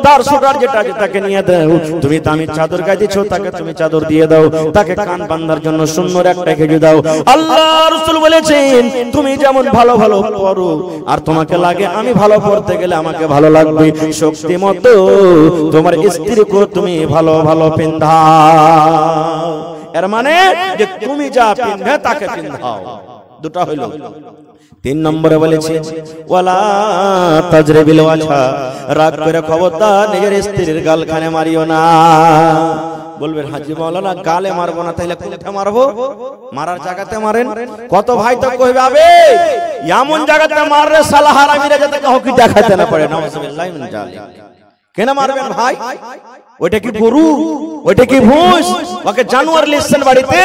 তার সোটার যেটা তাকে নিয়ে দাও, তুমি দামি চাদর গায়ে দিয়েছো তাকে তুমি চাদর দিয়ে দাও, তাকে কান বাঁধার জন্য সুন্দর একটা খেজুর দাও। আল্লাহ রাসূল বলেছেন তুমি যেমন ভালো ভালো পরো আর তোমাকে লাগে আমি ভালো পড়তে গেলে আমাকে ভালো লাগবে, শক্তি মতো তোমার স্ত্রীকে তুমি ভালো ভালো পিন্ধাও। এর মানে যে তুমি যা পিনবে তাকে পিন্ধাও। দুটো হইল। 3 নম্বরে বলেছি ওয়ালা তাজরিবিল ওয়াজহা, রাগ করে খবরদার নিজের স্ত্রীর গালখানে মারিও না। বলবেন হাজী মাওলানা গালে মারবো না, তাইলে কোথায় মারবো? মারার জায়গাতে মারেন। কত ভাই তো কইবে আবে এমন জায়গাতে মাররে সালা হারামিরা যাতে কাউকে দেখাতে না পারে। নাউজুবিল্লাহি মিন জালিক। কেন মারবেন ভাই? ওইটা কি গরু? ওইটা কি ভুঁস? ওকে জানোয়ার লিখছেন বাড়িতে?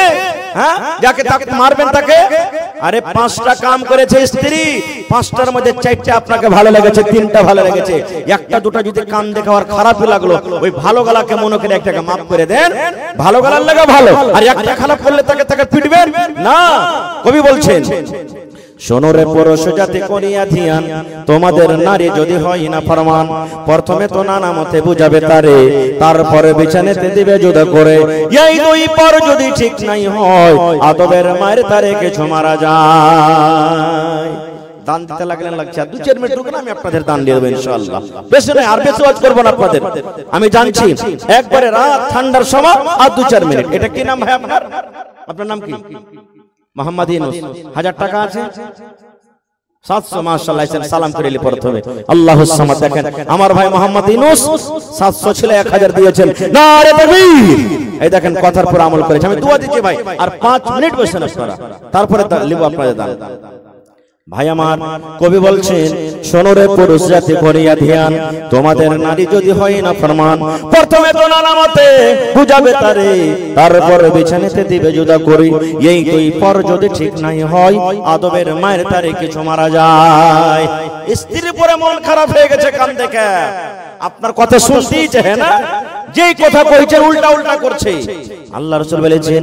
হ্যাঁ, যাকে তাকে মারবেন তাকে? আরে 5টা কাম করেছে স্ত্রী, 5টার মধ্যে 4টা আপনাকে ভালো লেগেছে, 3টা ভালো লেগেছে, একটা দুটো যদি কান দেখার খারাপ লাগলো, ওই ভালো গলাকে মনে করে একটাকে মাফ করে দেন, ভালো গলার লাগা ভালো। আর একটা খারাপ করলে তাকে তাকে পিটবেন না। কবি বলছেন শোনো রে পুরুষ জাতি করিয়া ধ্যান, তোমাদের নারী যদি হয় না ফরমান, প্রথমে তো নানা মতে বুঝাবে তারে, তারপরে বিছানাতে দিবে জুদা করে, এই দুই পর যদি ঠিক নাই হয় আদবের মায়ের তারে কিছু মারা যায়। দান দিতে লাগলেন লাগছে 2-4 মিনিট রুকুন, আমি আপনাদের দান দিয়ে দেব ইনশাআল্লাহ। বেশি নয়, আর বেশি ওয়াজ করব না আপনাদের, আমি জানছি একবারে রাত ঠান্ডার সময় আর 2-4 মিনিট। এটা কি নাম ভাই আপনার? আপনার নাম কি? মোহাম্মদ ইউনুস। 1000 টাকা আছে 700 মাশাআল্লাহ। সালাম করিলি প্রথমে আল্লাহুস সামাদ। দেখেন আমার ভাই মোহাম্মদ ইউনুস 700 ছিল 1000 দিয়েছেন। নারে তাকবীর। এই দেখেন কথার পর আমল করেছে। আমি দোয়া দিচ্ছি ভাই, আর 5 মিনিট বসেন আপনারা, তারপরে লিব আপনাদের দান। ভাই আমার কবি বলছেন শোনো রে পুরুষ জাতি করিয়া ধ্যান, তোমাদের নারী যদি হয় না ফরমান, প্রথমে তো নানা মতে বুঝাবে তারে, তারপরে বিছানাতে দিবে জুদা করি, এই দুই পর যদি ঠিক নাই হয় আদবের মায়ের তারে কিছু মারা যায়। স্ত্রীর পরে মন খারাপ হয়ে গেছে কান দেখে, আপনার কথা শুনতেই চায় না, যেই কথা কইছে উল্টা উল্টা করছে। আল্লাহ রাসূল বলেছেন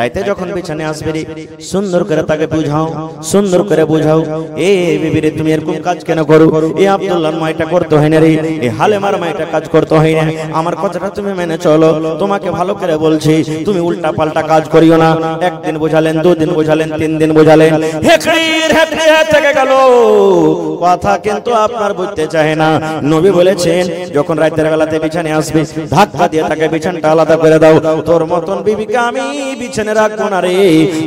রাতে যখন বিছানায় আসবে রে সুন্দর করে তাকে বুঝাও, সুন্দর করে বুঝাও, এ বিবি রে তুমি এরকম কাজ কেন করো? এ আব্দুল্লাহর মাইটা করতে হয় না রে, এ হালেমার মাইটা কাজ করতে হয় না, আমার কথাটা তুমি মেনে চলো, তোমাকে ভালো করে বলছি, তুমি উল্টা পাল্টা কাজ করিও না। একদিন বুঝালেন, 2 দিন বুঝালেন, 3 দিন বুঝালেন, হেকড়ির হেকড়ি থেকে গেল, কথা কিন্তু আপনার বুঝতে চায় না। নবী বলেছেন যখন রাতের বেলাতে বিছানায় আসবে ধাক্কা দিয়ে তাকে বিছানাটা আলাদা করে দাও। তোর মতন বিবিকে আমি বিছানায় রাখবো না রে,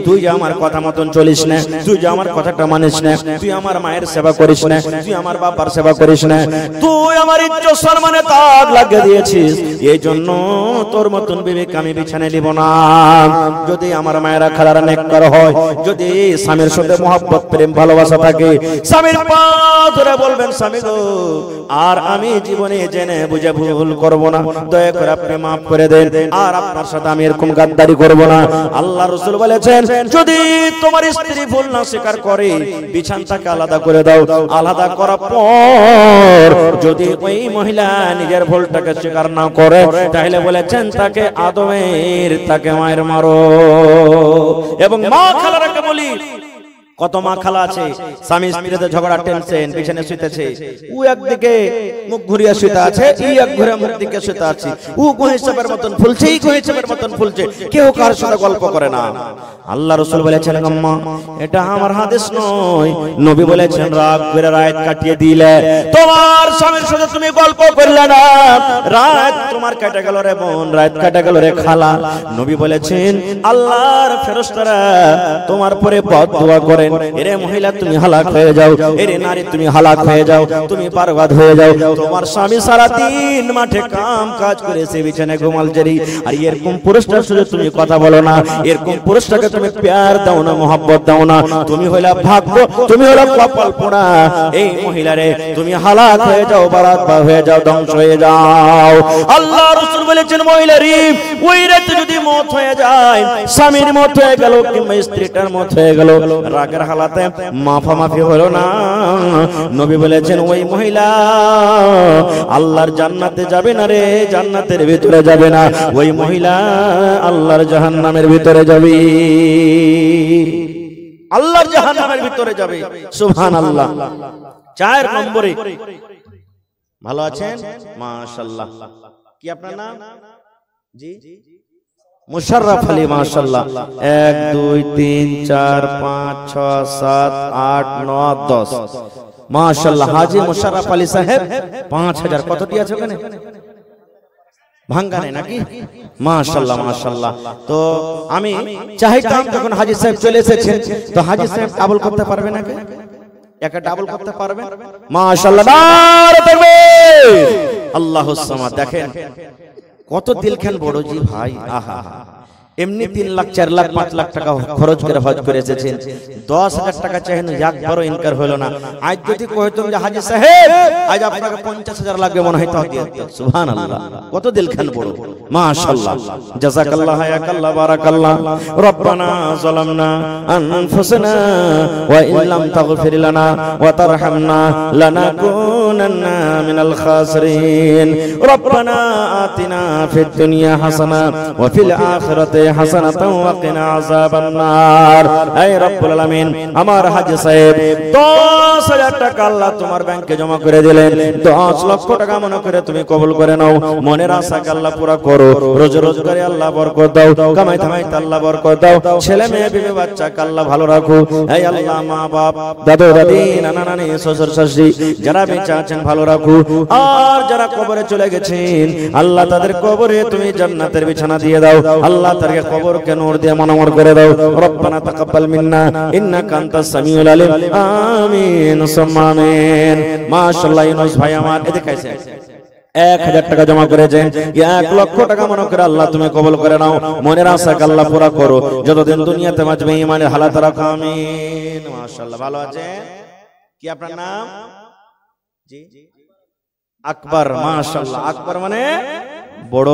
তুই যে আমার কথা মতন চলিস না, তুই যে আমার কথাটা মানিস না, তুই আমার মায়ের সেবা করিস না, তুই আমার বাবার সেবা করিস না, তুই আমার ইজ্জত সম্মানে দাগ লাগিয়ে দিয়েছিস, এই জন্য তোর মতন বিবিকে আমি বিছানায় নিব না। যদি আমার মায়েরা খালারা নেককার হয়, যদি স্বামীর সাথে মহব্বত প্রেম ভালোবাসা থাকে, স্বামীর পা ধরে বলবেন স্বামী গো আর আমি জীবনে জেনে বুঝে ভুল করব না, দয়া করে আপনি মাফ করে দেন, আর আপনার সাথে আমি এরকম গাদ্দারি করব না। আল্লাহ রাসূল বলেছেন যদি তোমার স্ত্রী ভুল না স্বীকার করে বিছানাটাকে আলাদা করে দাও, আলাদা করার পর যদি ওই মহিলা নিজের ভুলটাকে স্বীকার না করে তাহলে বলেছেন তাকে আদমের তাকে মায়ের মারো। এবং মা খালারাকে বলি, কত মা খালা আছে স্বামী স্ত্রীতে ঝগড়া টেনশন বিছানে শুইতেছে, ও একদিকে মুখ ঘুরিয়ে শুইতে আছে, ই এক ঘুরে মুখ দিকে শুইতে আছে, ও গোহিসাবের মতন ফুলছে, ই গোহিসাবের মতন ফুলছে, কেউ কার সাথে গল্প করে না। আল্লাহ রাসূল বলেছেন আম্মা এটা আমার হাদিস নয়, নবী বলেছেন রাগ করে রাত কাটিয়ে দিলে তোমার স্বামীর সাথে তুমি গল্প করলে না, রাত তোমার কেটে গেল রে বোন, রাত কেটে গেল রে খালা। নবী বলেছেন আল্লাহর ফেরেশতারা তোমার পরে বদদুয়া করে, করেন, এরে মহিলা তুমি হালাক হয়ে যাও, এরে নারী তুমি হালাক হয়ে যাও, তুমি বরবাদ হয়ে যাও। তোমার স্বামী সারা দিন মাঠে কাম কাজ করেছে, বিছানায় ঘুমাল জেরি, আর এরকম পুরুষটার সাথে তুমি কথা বলো না, এরকম পুরুষটাকে তুমি প্যার দাও না, মোহাব্বত দাও না, তুমি হইলা ভাগ্য, তুমি হইলা কপাল পোড়া। এই মহিলারে তুমি হালাক হয়ে যাও, বরবাদ হয়ে যাও, ধ্বংস হয়ে যাও। আল্লাহ রাসূল বলেছেন মহিলারি ওই রাতে যদি মত হয়ে যায়, স্বামীর মত হয়ে গেল কিংবা স্ত্রীটার মত হয়ে গেল, রাগের হালাতে মাফামাফি হলো না, নবী বলেছেন ওই মহিলা আল্লাহর জান্নাতে যাবে না রে, জান্নাতের ভিতরে যাবে না, ওই মহিলা আল্লাহর জাহান্নামের ভিতরে যাবে, আল্লাহর জাহান্নামের ভিতরে যাবে। সুবহানাল্লাহ। 4 নম্বরে, ভালো আছেন? মাশাআল্লাহ। কি আপনার নাম? জি মুশাররফ আলী। মাশাআল্লাহ। 1 2 3 4 5 6 7 8 9 10। মাশাআল্লাহ। হাজী মুশাররফ আলী সাহেব 5000। কতটি আছে ওখানে? ভাঙ্গা নেই নাকি? মাশাআল্লাহ মাশাআল্লাহ। তো আমি চাইতাম যখন হাজী সাহেব চলে এসেছেন, তো হাজী সাহেব ডাবল করতে পারবে নাকি? একা ডাবল করতে পারবে? মাশাআল্লাহ। নারে তাকবীর। আল্লাহুস সামাদ। দেখেন কত দিলখান বড় জি ভাই। আহা, এমনি 3 লাখ 4 লাখ 5 লাখ টাকা খরচ করে হজ করে এসেছেন, 10,000 টাকা চাইেন, একবারও ইনকার হলো না। আজ যদি কইতাম যে হাজী সাহেব আজ আপনাকে 50,000 লাগবে, মনে হয় তাও দিয়ে দিতেন। সুবহানাল্লাহ। কত দিলখান বড়। মাশাআল্লাহ। জাযাকাল্লাহ, হায়াকাল্লাহ, বারাকাল্লাহ। রব্বানা যালামনা আনফুসানা ওয়া ইল্লাম তাগফির লানা ওয়া তারহামনা লানাকুনান্না মিনাল খাসিরিন। রব্বানা আতিনা ফিদ দুনিয়া হাসানা ওয়া ফিল আখিরাতি হাসানাতাও ওয়া কিনা আযাবান নার। হে রব্বুল আলামিন, আমার হাজী সাহেব 10,000 টাকা আল্লাহ তোমার ব্যাংকে জমা করে দিলেন, 10 লক্ষ টাকা মনে করে তুমি কবুল করে নাও। মনের আশাকে আল্লাহ পুরা করো, রোজগারে আল্লাহ বরকত দাও, কামাই ধামাইতে আল্লাহ বরকত দাও, ছেলে মেয়ে বিবি বাচ্চাকে আল্লাহ ভালো রাখো। হে আল্লাহ, মা বাপ, দাদু দাদি, নানা নানি, শ্বশুর শাশুড়ি যারা বেঁচে আছেন ভালো রাখো, আর যারা কবরে চলে গেছেন আল্লাহ তাদের কবরে তুমি জান্নাতের বিছানা দিয়ে দাও। আল্লাহ তাদেরকে কবরকে নূর দিয়ে মনোমর করে দাও। রব্বানা তাকাব্বাল মিন্না ইন্নাকা আনতাস সামিউল আলিম। আমিন সুম্মা আমিন। মাশাআল্লাহ। ইউনুস ভাই আমার এদিকে আছে, 1000 টাকা জমা করেছেন, 1 লক্ষ টাকা মনে করে আল্লাহ তুমি কবুল করে নাও। মনের আশাকে আল্লাহ পুরা করো, যতদিন দুনিয়াতে বাঁচবে ঈমানের হালাত রাখো। আমিন। মাশাআল্লাহ। ভালো আছেন? কি আপনার নাম? জি আকবর। মাশাআল্লাহ। আকবর মানে বড়।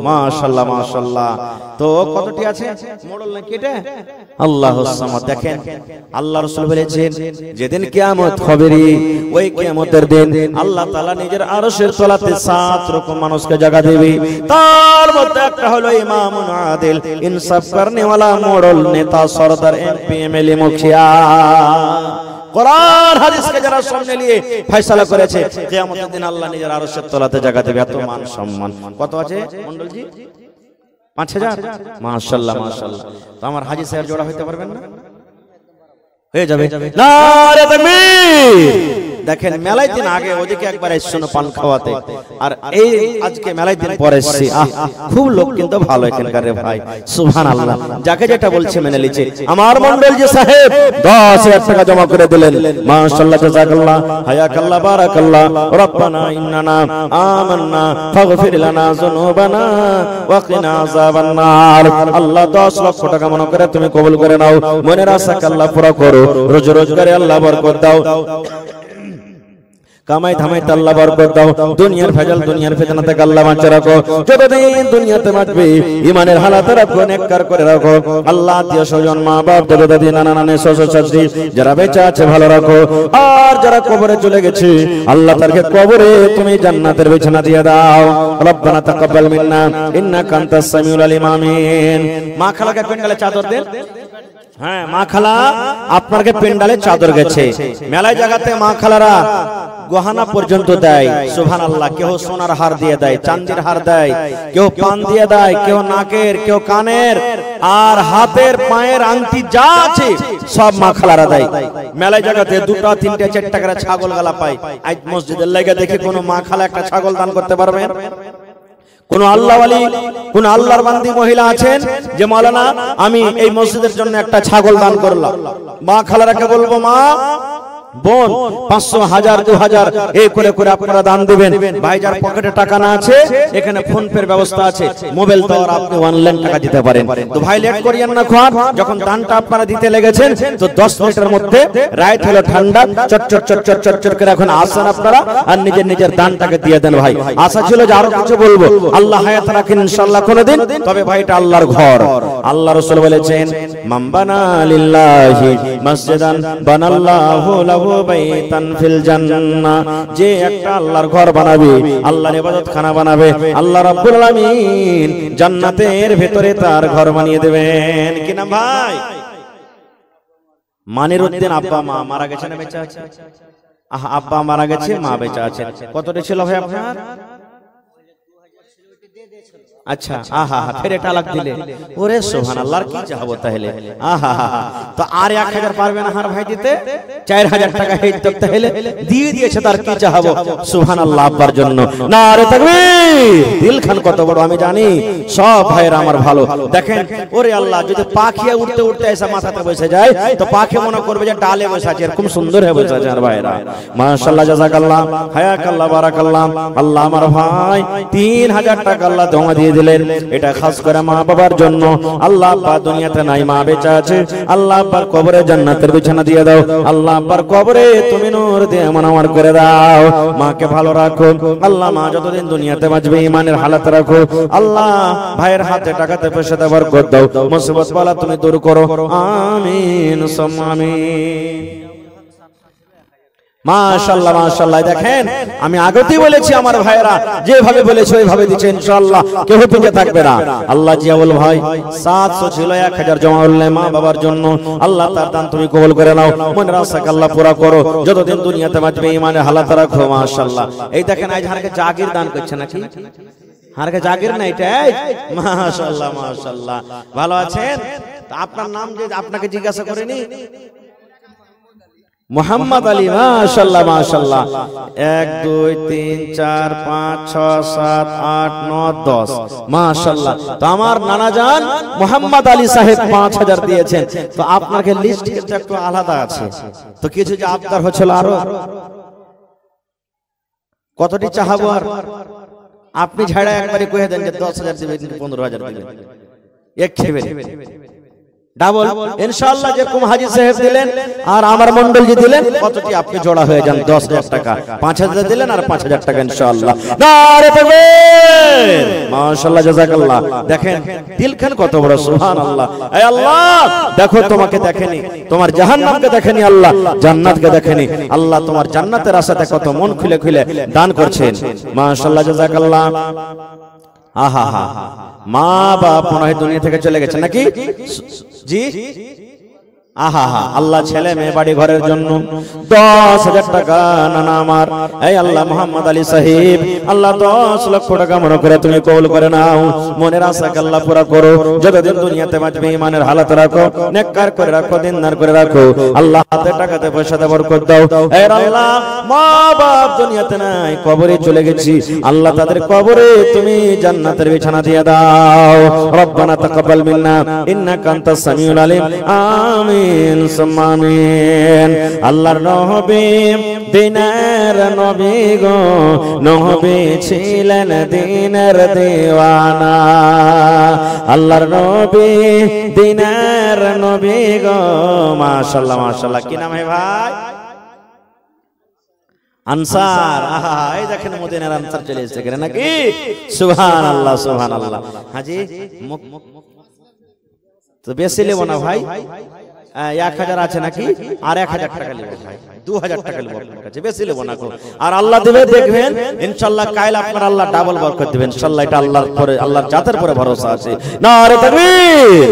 মাশাআল্লাহ মাশাআল্লাহ। তো কতটি আছে? মোড়ল নাকি এটা? আল্লাহুস সামাদ। দেখেন আল্লাহ রাসূল বলেছেন যেদিন কিয়ামত হবে, ওই কিয়ামতের দিন আল্লাহ তাআলা নিজের আরশের তলাতে 7 রকম মানুষকে জায়গা দেবে। তার মধ্যে একটা হলো ইমামুন আদিল, ইনসাফ করনে वाला মোড়ল, নেতা, সরদার, এমপি, এমএলএ, মুখিয়া, কোরআন হাদিসকে যারা সামনে নিয়ে ফয়সালা করেছে, কিয়ামতের দিন আল্লাহ নিজের আরশের তলাতে জায়গা দেবে। এত মান সম্মান। কত আছে মন্ডল জি? 5000। মাশাআল্লাহ মাশাআল্লাহ। তো আমার হাজী সাহেব জোড়া হইতে পারবেন না? হয়ে যাবে। নারে তাকবীর। দেখেন মেলায় দিন আগে ওদিকে একবার এসেছিল পান খাওয়াতে, আর এই আজকে মেলায় দিন পরে এসেছি। খুব লোক কিন্তু ভালো এখানকার রে ভাই। সুবহানাল্লাহ। যাকে যেটা বলছে মেনে লিছে। আমার মন্ডল জি সাহেব 10,000 টাকা জমা করে দিলেন। মাশাআল্লাহ, জাযাকাল্লাহ, হায়াকাল্লাহ, বারাকাল্লাহ। রব্বানা ইন্নানা আমান্না ফাগফির লানা যুনুবানা ওয়া কিনা আযাবান নার। আল্লাহ 10 লক্ষ টাকা মনে করে তুমি কবুল করে নাও। মনের আশাকে আল্লাহ পুরা করো, রোজগারে আল্লাহ বরকত দাও, কামাই ধামাইতে আল্লাহ বরকত দাও, দুনিয়ার ভেজাল দুনিয়ার ফিতনা থেকে আল্লাহ বাঁচিয়ে রাখো। যতদিন দুনিয়াতে বাঁচবে ঈমানের হালাত রাখো, নেককার করে রাখো। আল্লাহ আত্মীয় স্বজন, মা বাপ, দাদা দাদি, নানা নানি, শ্বশুর শাশুড়ি যারা বেঁচে আছে ভালো রাখো, আর যারা কবরে চলে গেছে আল্লাহ তাদেরকে কবরে তুমি জান্নাতের বিছানা দিয়ে দাও। রব্বানা তাকাব্বাল মিন্না ইন্নাকা আনতাস সামিউল আলিম। আমিন। মা খালাকে পেন্ডালে চাদর দেন। হ্যাঁ, মা খালা আপনাকে পেন্ডালে চাদর গেছে। মেলায় জায়গাতে মা খালারা গহনা পর্যন্ত দেয়। সুবহানাল্লাহ। কেউ সোনার হার দিয়ে দেয়, চাঁদের হার দেয়, কেউ পান দিয়ে দেয়, কেউ নাকের, কেউ কানের, আর হাতের পায়ের আংটি যা আছে সব মা খালারা দেয়। মেলায় জায়গাতে 2টা 3টা 4টা করে ছাগল গালা পায়। আজ মসজিদের লাগা দেখে কোন মা খালা একটা ছাগল দান করতে পারবেন? কোন আল্লাহওয়ালি কোন আল্লাহর বান্দি মহিলা আছেন যে মাওলানা আমি এই মসজিদের জন্য একটা ছাগল দান করলাম, মা খালারাকে বলবো মা বোন 500 1000 2000 এই করে করে আপনারা দান দিবেন। ভাইজার পকেটে টাকা না আছে, এখানে ফোন পের ব্যবস্থা আছে, মোবাইল দ্বারা আপনি অনলাইন টাকা দিতে পারেন। তো ভাই লেট করিয়েন না, খান যখন দানটা আপনারা দিতে লেগেছেন তো 10 মিনিটের মধ্যে রাইট হলো ঠান্ডা, চটচট চটচট চটচট করে এখন আসেন আপনারা আর নিজের নিজের দানটাকে দিয়ে দেন। ভাই আশা ছিল যে আরো কিছু বলবো, আল্লাহ হায়াত রাখেন ইনশাআল্লাহ কোনদিন, তবে ভাই এটা আল্লাহর ঘর। আল্লাহ রাসূল বলেছেন মান বানা লিল্লাহি মসজিদান বানাল্লাহু লাহু বাইতান ফিল জান্নাহ, যে একটা আল্লাহর ঘর বানাবে, আল্লাহর ইবাদতখানা বানাবে, আল্লাহ রাব্বুল আলামিন জান্নাতের ভিতরে তার ঘর বানিয়ে দেবেন। কি নাম ভাই? মানিরউদ্দিন আব্বা মা মারা গেছে না বেঁচে আছে? আব্বা মারা গেছে, মা বেঁচে আছে। কতটা ছিল ভাই আপনার? আচ্ছা, আহা হা, ফের এটা লাগ দিলে, ওরে সুবহানাল্লাহ, কি চাহবো তাহলে? আহা হা, তো আর 1000 পারবে না হার ভাই দিতে? 4000 টাকা হেই তো তাহলে দিয়ে দিয়েছে, তার কি চাহবো? সুবহানাল্লাহ আব্বার জন্য নারে তাকবীর। দিলখান কত বড় আমি জানি, সব ভাইরা আমার ভালো। দেখেন ওরে আল্লাহ, যদি পাখিয়া উঠতে উঠতে এসে মাথাতে বসে যায় তো পাখি মনে করবে যে ডালে বসে আছে, এরকম সুন্দর হয়ে বসে আছে। আর ভাইরা মাশাআল্লাহ, জাযাকাল্লাহ, হায়াকাল্লাহ, বারাকাল্লাহ। আল্লাহ আমার ভাই 3000 টাকা আল্লাহ জমা দিয়ে দিলেন, এটা খাস করে মা বাবার জন্য। আল্লাহ আব্বা দুনিয়াতে নাই, মা বেঁচে আছে, আল্লাহ আব্বার কবরে জান্নাতের বিছানা দিয়ে দাও, আল্লাহ আব্বার কবরে তুমি নূর দিয়ে মনোয়ার করে দাও, মাকে ভালো রাখো আল্লাহ, মা যতদিন দুনিয়াতে বাঁচবে ঈমানের হালাত রাখো আল্লাহ, ভাইয়ের হাতে টাকাতে পয়সাতে বরকত দাও, মুসিবত বালা তুমি দূর করো, আমিন সুম্মা আমিন। মাশাআল্লাহ মাশাআল্লাহ, দেখেন আমি আগেই বলেছি আমার ভাইরা যেভাবে বলেছে ওইভাবে দিচ্ছে ইনশাআল্লাহ, কেউ পিছে থাকবে না। আল্লাহ জিয়াউল ভাই 700 ছিল, 1000 জমা করলে মা বাবার জন্য, আল্লাহ তার দান তুমি কবুল করে নাও, মনের আশাকে আল্লাহ পুরা করো, যতদিন দুনিয়াতে বাঁচবে ঈমানের হালাত রাখো। মাশাআল্লাহ, এই দেখেন আজ হারকে জাগির দান করছে নাকি? হারকে জাগির না এটা? মাশাআল্লাহ মাশাআল্লাহ, ভালো আছেন? আপনার নাম যে আপনাকে জিজ্ঞাসা করেনি? মোহাম্মদ আলী। মাশাআল্লাহ মাশাআল্লাহ, 1 2 3 4 5 6 7 8 9 10 মাশাআল্লাহ। তো আমার নানা জান মোহাম্মদ আলী সাহেব 5000 দিয়েছেন। তো আপনাকে লিস্ট কিন্তু একটু আলাদা আছে, তো কিছু যে আপনার হচ্ছিল আরো কতটি চাহাবো, আর আপনি ঝাড়া একবারে কয়ে দেন যে 10000 দিবেন, 15000 দিবেন, এক খেবে ডাবল ইনশাআল্লাহ। যেরকম হাজী সাহেব দিলেন আর আমার মন্ডলজি দিলেন, কতটি আপনি জোড়া হয়ে যান 10000 টাকা, 5000 দিলেন আর 5000 টাকা ইনশাআল্লাহ। নারে তাকবীর, মাশাআল্লাহ, জাযাকাল্লাহ। দেখেন দিলখান কত বড়, সুবহানাল্লাহ। হে আল্লাহ, দেখো তোমাকে দেখেনি, তোমার জাহান্নামকে দেখেনি, আল্লাহ জান্নাতকে দেখেনি, আল্লাহ তোমার জান্নাতের আশাতে কত মন খুলে খুলে দান করছেন। মাশাআল্লাহ, জাযাকাল্লাহ। আহা হা, মা বাপ মনে হয় দুনিয়া থেকে চলে গেছে নাকি? জি, আহা হা, আল্লাহ ছেলে মেয়ে বাড়ি ঘরের জন্য 10000 টাকা নানা আমার, এই আল্লাহ মোহাম্মদ আলী সাহেব, আল্লাহ 10 লক্ষ টাকা মনে করে তুমি কবুল করে নাও, মনের আশাকে আল্লাহ পুরা করো, যতদিন দুনিয়াতে বাঁচবে ঈমানের হালাত রাখো, নেককার করে রাখো, দিনদার করে রাখো, আল্লাহ হাতে টাকাতে পয়সাতে বরকত দাও। হে আল্লাহ, মা বাপ দুনিয়াতে নাই, কবরে চলে গেছি, আল্লাহ তাদের কবরে তুমি জান্নাতের বিছানা দিয়ে দাও। রব্বানা তাকাব্বাল মিন্না ইন্নাকা আনতাস সামিউল আলিম, আমিন সুম্মা আমিন। আল্লাহর নবী দিনের নবী গো, নবী ছিলেন দিনের দিওয়ানা, আল্লাহর নবী দিনের নবী গো। মাশাআল্লাহ মাশাআল্লাহ, কি নাম হয় ভাই? আনসার। আহা, এই দেখেন মদিনার আনসার চলে এসেছে কেন নাকি? সুবহানাল্লাহ সুবহানাল্লাহ। হাজি তো বেশি নেব না ভাই, 1000 আছে নাকি? আর 1000 টাকা নেব ভাই, 2000 টাকা নেব আপনার কাছে, বেশি নেব না। আর আল্লাহ দিবে, দেখবেন ইনশাআল্লাহ কাল আপনার আল্লাহ ডাবল বরকত দিবেন ইনশাআল্লাহ। এটা আল্লাহর পরে, আল্লাহর জাতের পরে ভরসা আছে। নারে তাকবীর,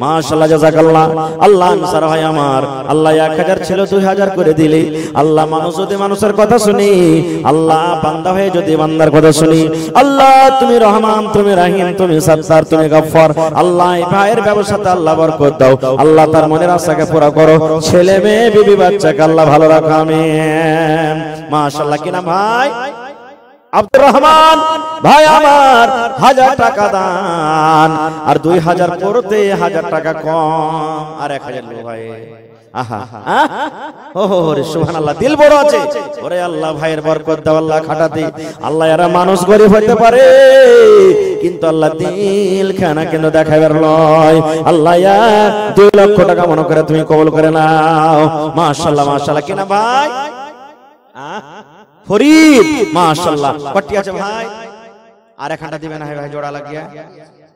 মাশাআল্লাহ, জাযাকাল্লাহ। আল্লাহ আনসার ভাই আমার, আল্লাহ 1000 ছিল 2000 করে দিলি, আল্লাহ মানুষ যদি মানুষের কথা শুনি, আল্লাহ বান্দা হয়ে যদি বান্দার কথা শুনি, আল্লাহ তুমি রহমান, তুমি রহিম, তুমি সত্তার, তুমি গফফার, আল্লাহ এই ভাইয়ের ব্যবসাতে আল্লাহ বরকত দাও, আল্লাহ তার মনের আশাকে পুরা করো, ছেলে মেয়ে বিবি বাচ্চাকে আল্লাহ ভালো রাখো, আমিন। মাশাআল্লাহ, কি নাম ভাই? আব্দুর রহমান ভাই আমার 1000 টাকা দান, আর 2000 করতে 1000 টাকা কম, আর 1000 লো ভাই। আহা ওহো রে সুবহানাল্লাহ, দিল বড় আছে। ওরে আল্লাহ ভাইয়ের বরকত দাও আল্লাহ খাটাতে। আল্লাহ এরা মানুষ গরিব হতে পারে কিন্তু আল্লাহ দিল খানা কিন্তু দেখাবার লয়। আল্লাহ 2 লক্ষ টাকা মনে করে তুমি কবুল করে নাও। মাশাআল্লাহ মাশাআল্লাহ। কিনা ভাই ফরিদ মাশাআল্লাহ। কটি আছে ভাই? আর একটা দিবেন না ভাই, জোড়া লাগিয়া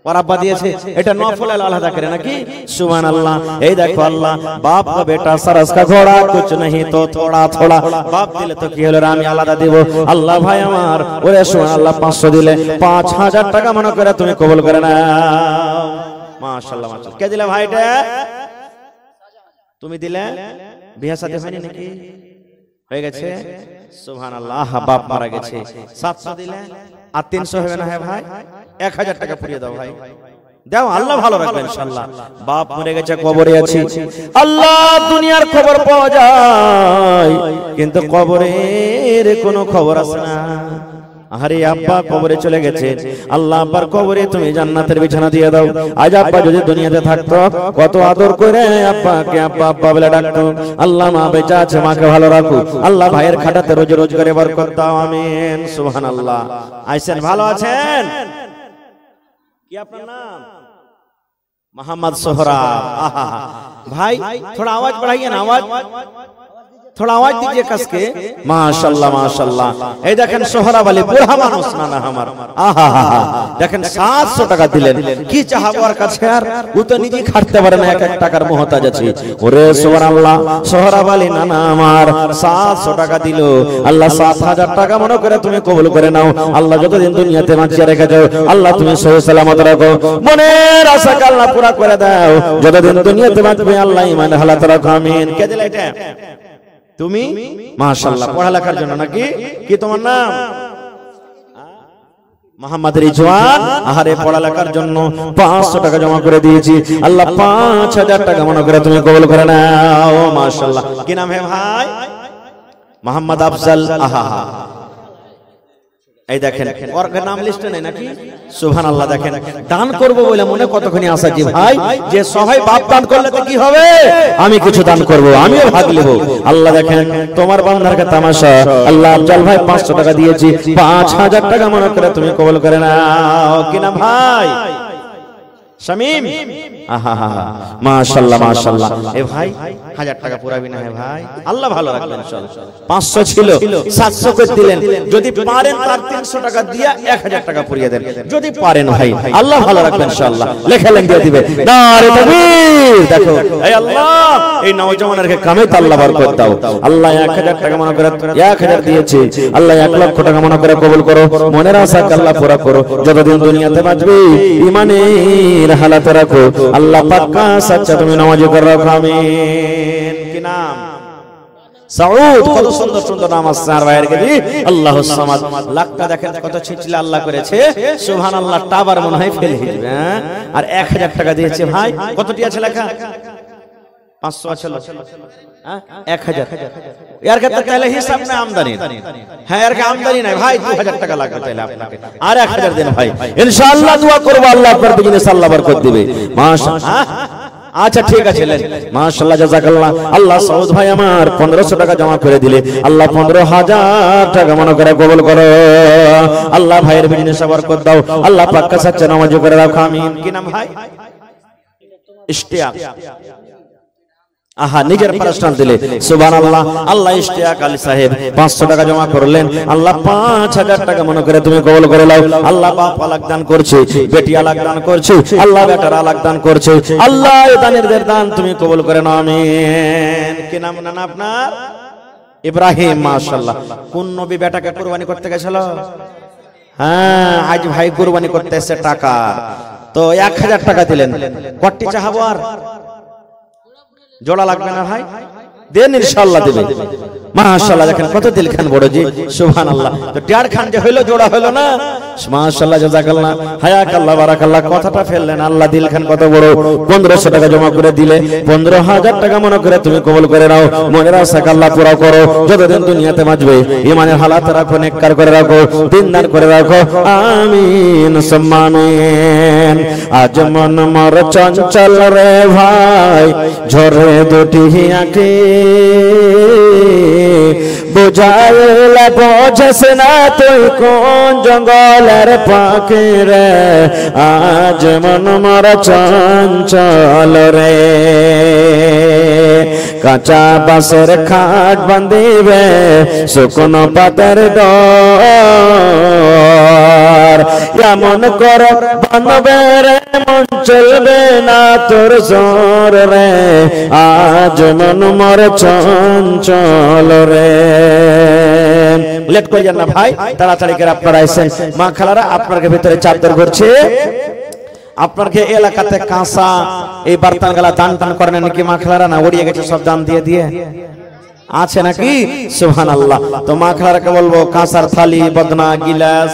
और अब्बा दिए এটা নফল আলাদা করে নাকি? সুবহানাল্লাহ। এই দেখো আল্লাহ বাপ का बेटा सरस का घोड़ा कुछ नहीं तो थोड़ा थोड़ा, বাপ দিলে তো কি হলো আমি আলাদা দেব। আল্লাহ ভাই আমার ওরে সুবহানাল্লাহ 500 দিলে 5000 টাকা মনে করে তুমি কবুল করে নাও। মাশাআল্লাহ মাশাআল্লাহ। কে দিলে ভাইটা? তুমি দিলে? বিয়ে শাদী হয়নি নাকি? হয়ে গেছে? সুবহানাল্লাহ। বাপ মারা গেছে 700 দিলে আর 300 হবে না? হ্যাঁ ভাই 1000 টাকা পুড়িয়ে দাও ভাই, দাও আল্লাহ ভালো রাখবে ইনশাআল্লাহ। বাপ মরে গেছে কবরে আছে, আল্লাহ দুনিয়ার খবর পাওয়া যায় কিন্তু কবরের কোনো খবর আসে না। আরে আব্বা কবরে চলে গেছে, আল্লাহ আব্বার কবরে তুমি জান্নাতের বিছানা দিয়ে দাও। আজ আব্বা যদি দুনিয়াতে থাকতো কত আদর করে আব্বাকে আব্বা আব্বা বলে ডাকতো। আল্লাহ মা বেঁচে আছে, মাকে ভালো রাখো। আল্লাহ ভাইয়ের খাটাতে রোজ রোজ করে বরকত দাও, আমিন সুবহানাল্লাহ। আইছেন ভালো আছেন? কি আপনার নাম? मोहम्मद सोहराब। आहा भाई थोड़ा आवाज बढ़ाइए ना, आवाज थोड़ा आवाज दीजिए कस के। माशाल्लाह माशाल्लाह। এই দেখেন সোহরাব আলী বুড়া মানুষ না না আমার। আহা দেখেন 700 টাকা দিলেন, কি চাহাবো আর কাছে আর ও তো নিজে খাটতে পারে না, 1 টাকার মুহতাজ আছে। ওরে সুবহানাল্লাহ সোহরাব আলী না না আমার 700 টাকা দিল। আল্লাহ 7000 টাকা মনে করে তুমি কবুল করে নাও। আল্লাহ যতদিন দুনিয়াতে বাঁচিয়ে রেখেছো আল্লাহ তুমি সহি সালামত রাখো, মনের আশা আল্লাহ পুরা করে দাও। যতদিন দুনিয়াতে বাঁচবে আল্লাহ ঈমান হালাত রাখো, আমিন। কে দিলে এটা? তুমি? মাশাআল্লাহ। পড়ালেখার জন্য নাকি? কি তোমার নাম? মোহাম্মদ রিজওয়ান। আহারে পড়ালেখার জন্য 500 টাকা জমা করে দিয়েছি, আল্লাহ 5000 টাকা মনে করে তুমি কবুল করে নাও। মাশাআল্লাহ। কি নাম है ভাই? মোহাম্মদ আফজাল। আহা এই দেখেন ওর নাম লিস্টে নাই নাকি? সুবহানাল্লাহ। দেখেন দান করব বলে মনে কতখানি আশা জি ভাই, যে সবাই বাপ দান করলে তো কি হবে, আমি কিছু দান করব, আমিও ভাগ নেব। আল্লাহ দেখেন তোমার বান্দার কা তামাশা। আল্লাহ আফজাল ভাই 500 টাকা দিয়েছি, 5000 টাকা মনে করে তুমি কবুল করে নাও। কি নাম ভাই? শামীম। আহা মাশাআল্লাহ মাশাআল্লাহ। এ ভাই 1000 টাকা পুরাবি না? হ্যাঁ ভাই আল্লাহ ভালো রাখবেন ইনশাআল্লাহ। 500 ছিল 700 করে দিলেন, যদি পারেন তার 300 টাকা দিয়া 1000 টাকা পুরিয়ে দেন, যদি পারেন ভাই আল্লাহ ভালো রাখবেন ইনশাআল্লাহ। লেখালেন দিয়ে দিবে নারে তাকবীর। দেখো এই আল্লাহ এই নওজওয়ানকে কামে আল্লাহ বরকত দাও। আল্লাহ 1000 টাকা মনে করে 1000 দিয়েছে, আল্লাহ 1 লক্ষ টাকা মনে করে কবুল করো, মনের আশা আল্লাহ পুরা করো। যতদিন দুনিয়াতে বাঁচবে ঈমানের হালাতে রাখো, আল্লাহ পাক্কা সচ্চা তুমি নামাজি করে রাখো, আমিন। কি নাম? সাউদ। কত সুন্দর সুন্দর নাম আছে আর ভাইয়ের কে দি আল্লাহুস সামাদ। লাখটা দেখেন কত ছিচলে আল্লাহ করেছে, সুবহানাল্লাহ। টাবার মনে হয় ফেল হয়ে যাবে। আর 1000 টাকা দিয়েছে ভাই, কতটি আছে লেখা? 500 আছে। হ্যাঁ 1000 यार कहता তাহলে হিসাব না আমদানি। হ্যাঁ यार কে আমদানি নাই ভাই, 2000 টাকা লাগবে তাহলে আপনাকে। আর 1000 দেন ভাই, ইনশাআল্লাহ দোয়া করব আল্লাহ আপনার বিজনেস আল্লাহ বরকত দিবে। মাশাআল্লাহ। আচ্ছা ঠিক আছে লেন। মাশাআল্লাহ জাযাকাল্লাহ। আল্লাহ সাউদ ভাই আমার 1500 টাকা জমা করে দিলে, আল্লাহ 15000 টাকা মনে করে কবুল করো। আল্লাহ ভাইয়ের বিজনেসে বরকত দাও, আল্লাহ পাক্কা সচ্চা নামাজি করে রাখো, আমিন। কি নাম ভাই? ইশতিয়াক। আহা নিজের প্রশ্ন দিলে সুবহানাল্লাহ। আল্লাহ ইশতিয়াক আলী সাহেব 500 টাকা জমা করলেন, আল্লাহ 5000 টাকা মনে করে তুমি কবুল করে নাও। আল্লাহ বাপ আলাক দান করছে, বেটি আলাক দান করছে, আল্লাহ বেটার আলাক দান করছে, আল্লাহ এই দানের দান তুমি কবুল করে নাও, আমিন। কি নাম না আপনার? ইব্রাহিম। মাশাআল্লাহ। কোন নবী বেটাকে কুরবানি করতে গেছিল? হ্যাঁ আজ ভাই কুরবানি করতে এসে টাকা তো 1000 টাকা দিলেন, কটি চাহাবো আর জোড়া লাগবে না ভাই? দেন ইনশাআল্লাহ দেবে। মাশাআল্লাহ, দেখেন কত দিলখান বড় জি, সুবহানাল্লাহ। তো টিয়ার খান যে হইলো, জোড়া হইলো না, মাশাআল্লাহ, জাযাকাল্লাহ, হায়াকাল্লাহ, বারাকাল্লাহ। কথাটা ফেললেন, আল্লাহ দিলখান কত বড়। 1500 টাকা জমা করে দিলে 15,000 টাকা মনে করে তুমি কবুল করে নাও। মনের আশা আল্লাহ পুরা করো, যতদিন দুনিয়াতে বাঁচবে ঈমানের হালাত রাখো, নেককার করে রাখো, দিনদার করে রাখো, আমিন সুম্মা আমিন। আজ মন মোর চঞ্চল রে ভাই, ঝরে দুটি আঁখি, বুঝাইলে বোঝস না তুই কোন জঙ্গলের পাখি রে, আজ মন মোর চঞ্চল রে। কাঁচা বাঁশের খাট বান্ধিবে, শুকনো পাতার ডর, এমন করে বাঁধবে রে মন চলবে না তোর জোর রে, আজ মন মোর চঞ্চল রে। লেট করিয়েন না ভাই, তাড়াতাড়ি করে আপনারা আইসেন। মা খালারা আপনার ভিতরে চাদর ঘুরছে, আপনার এলাকাতে কাঁসা এই বার্তান গালা দান টান করেন নাকি মা খালারা? না উড়িয়ে গেছে সব দান দিয়ে দিয়ে, আছে নাকি? সুবহানাল্লাহ। তো মা খালারাকে বলবো, কাঁসার থালি, বদনা, গিলাস,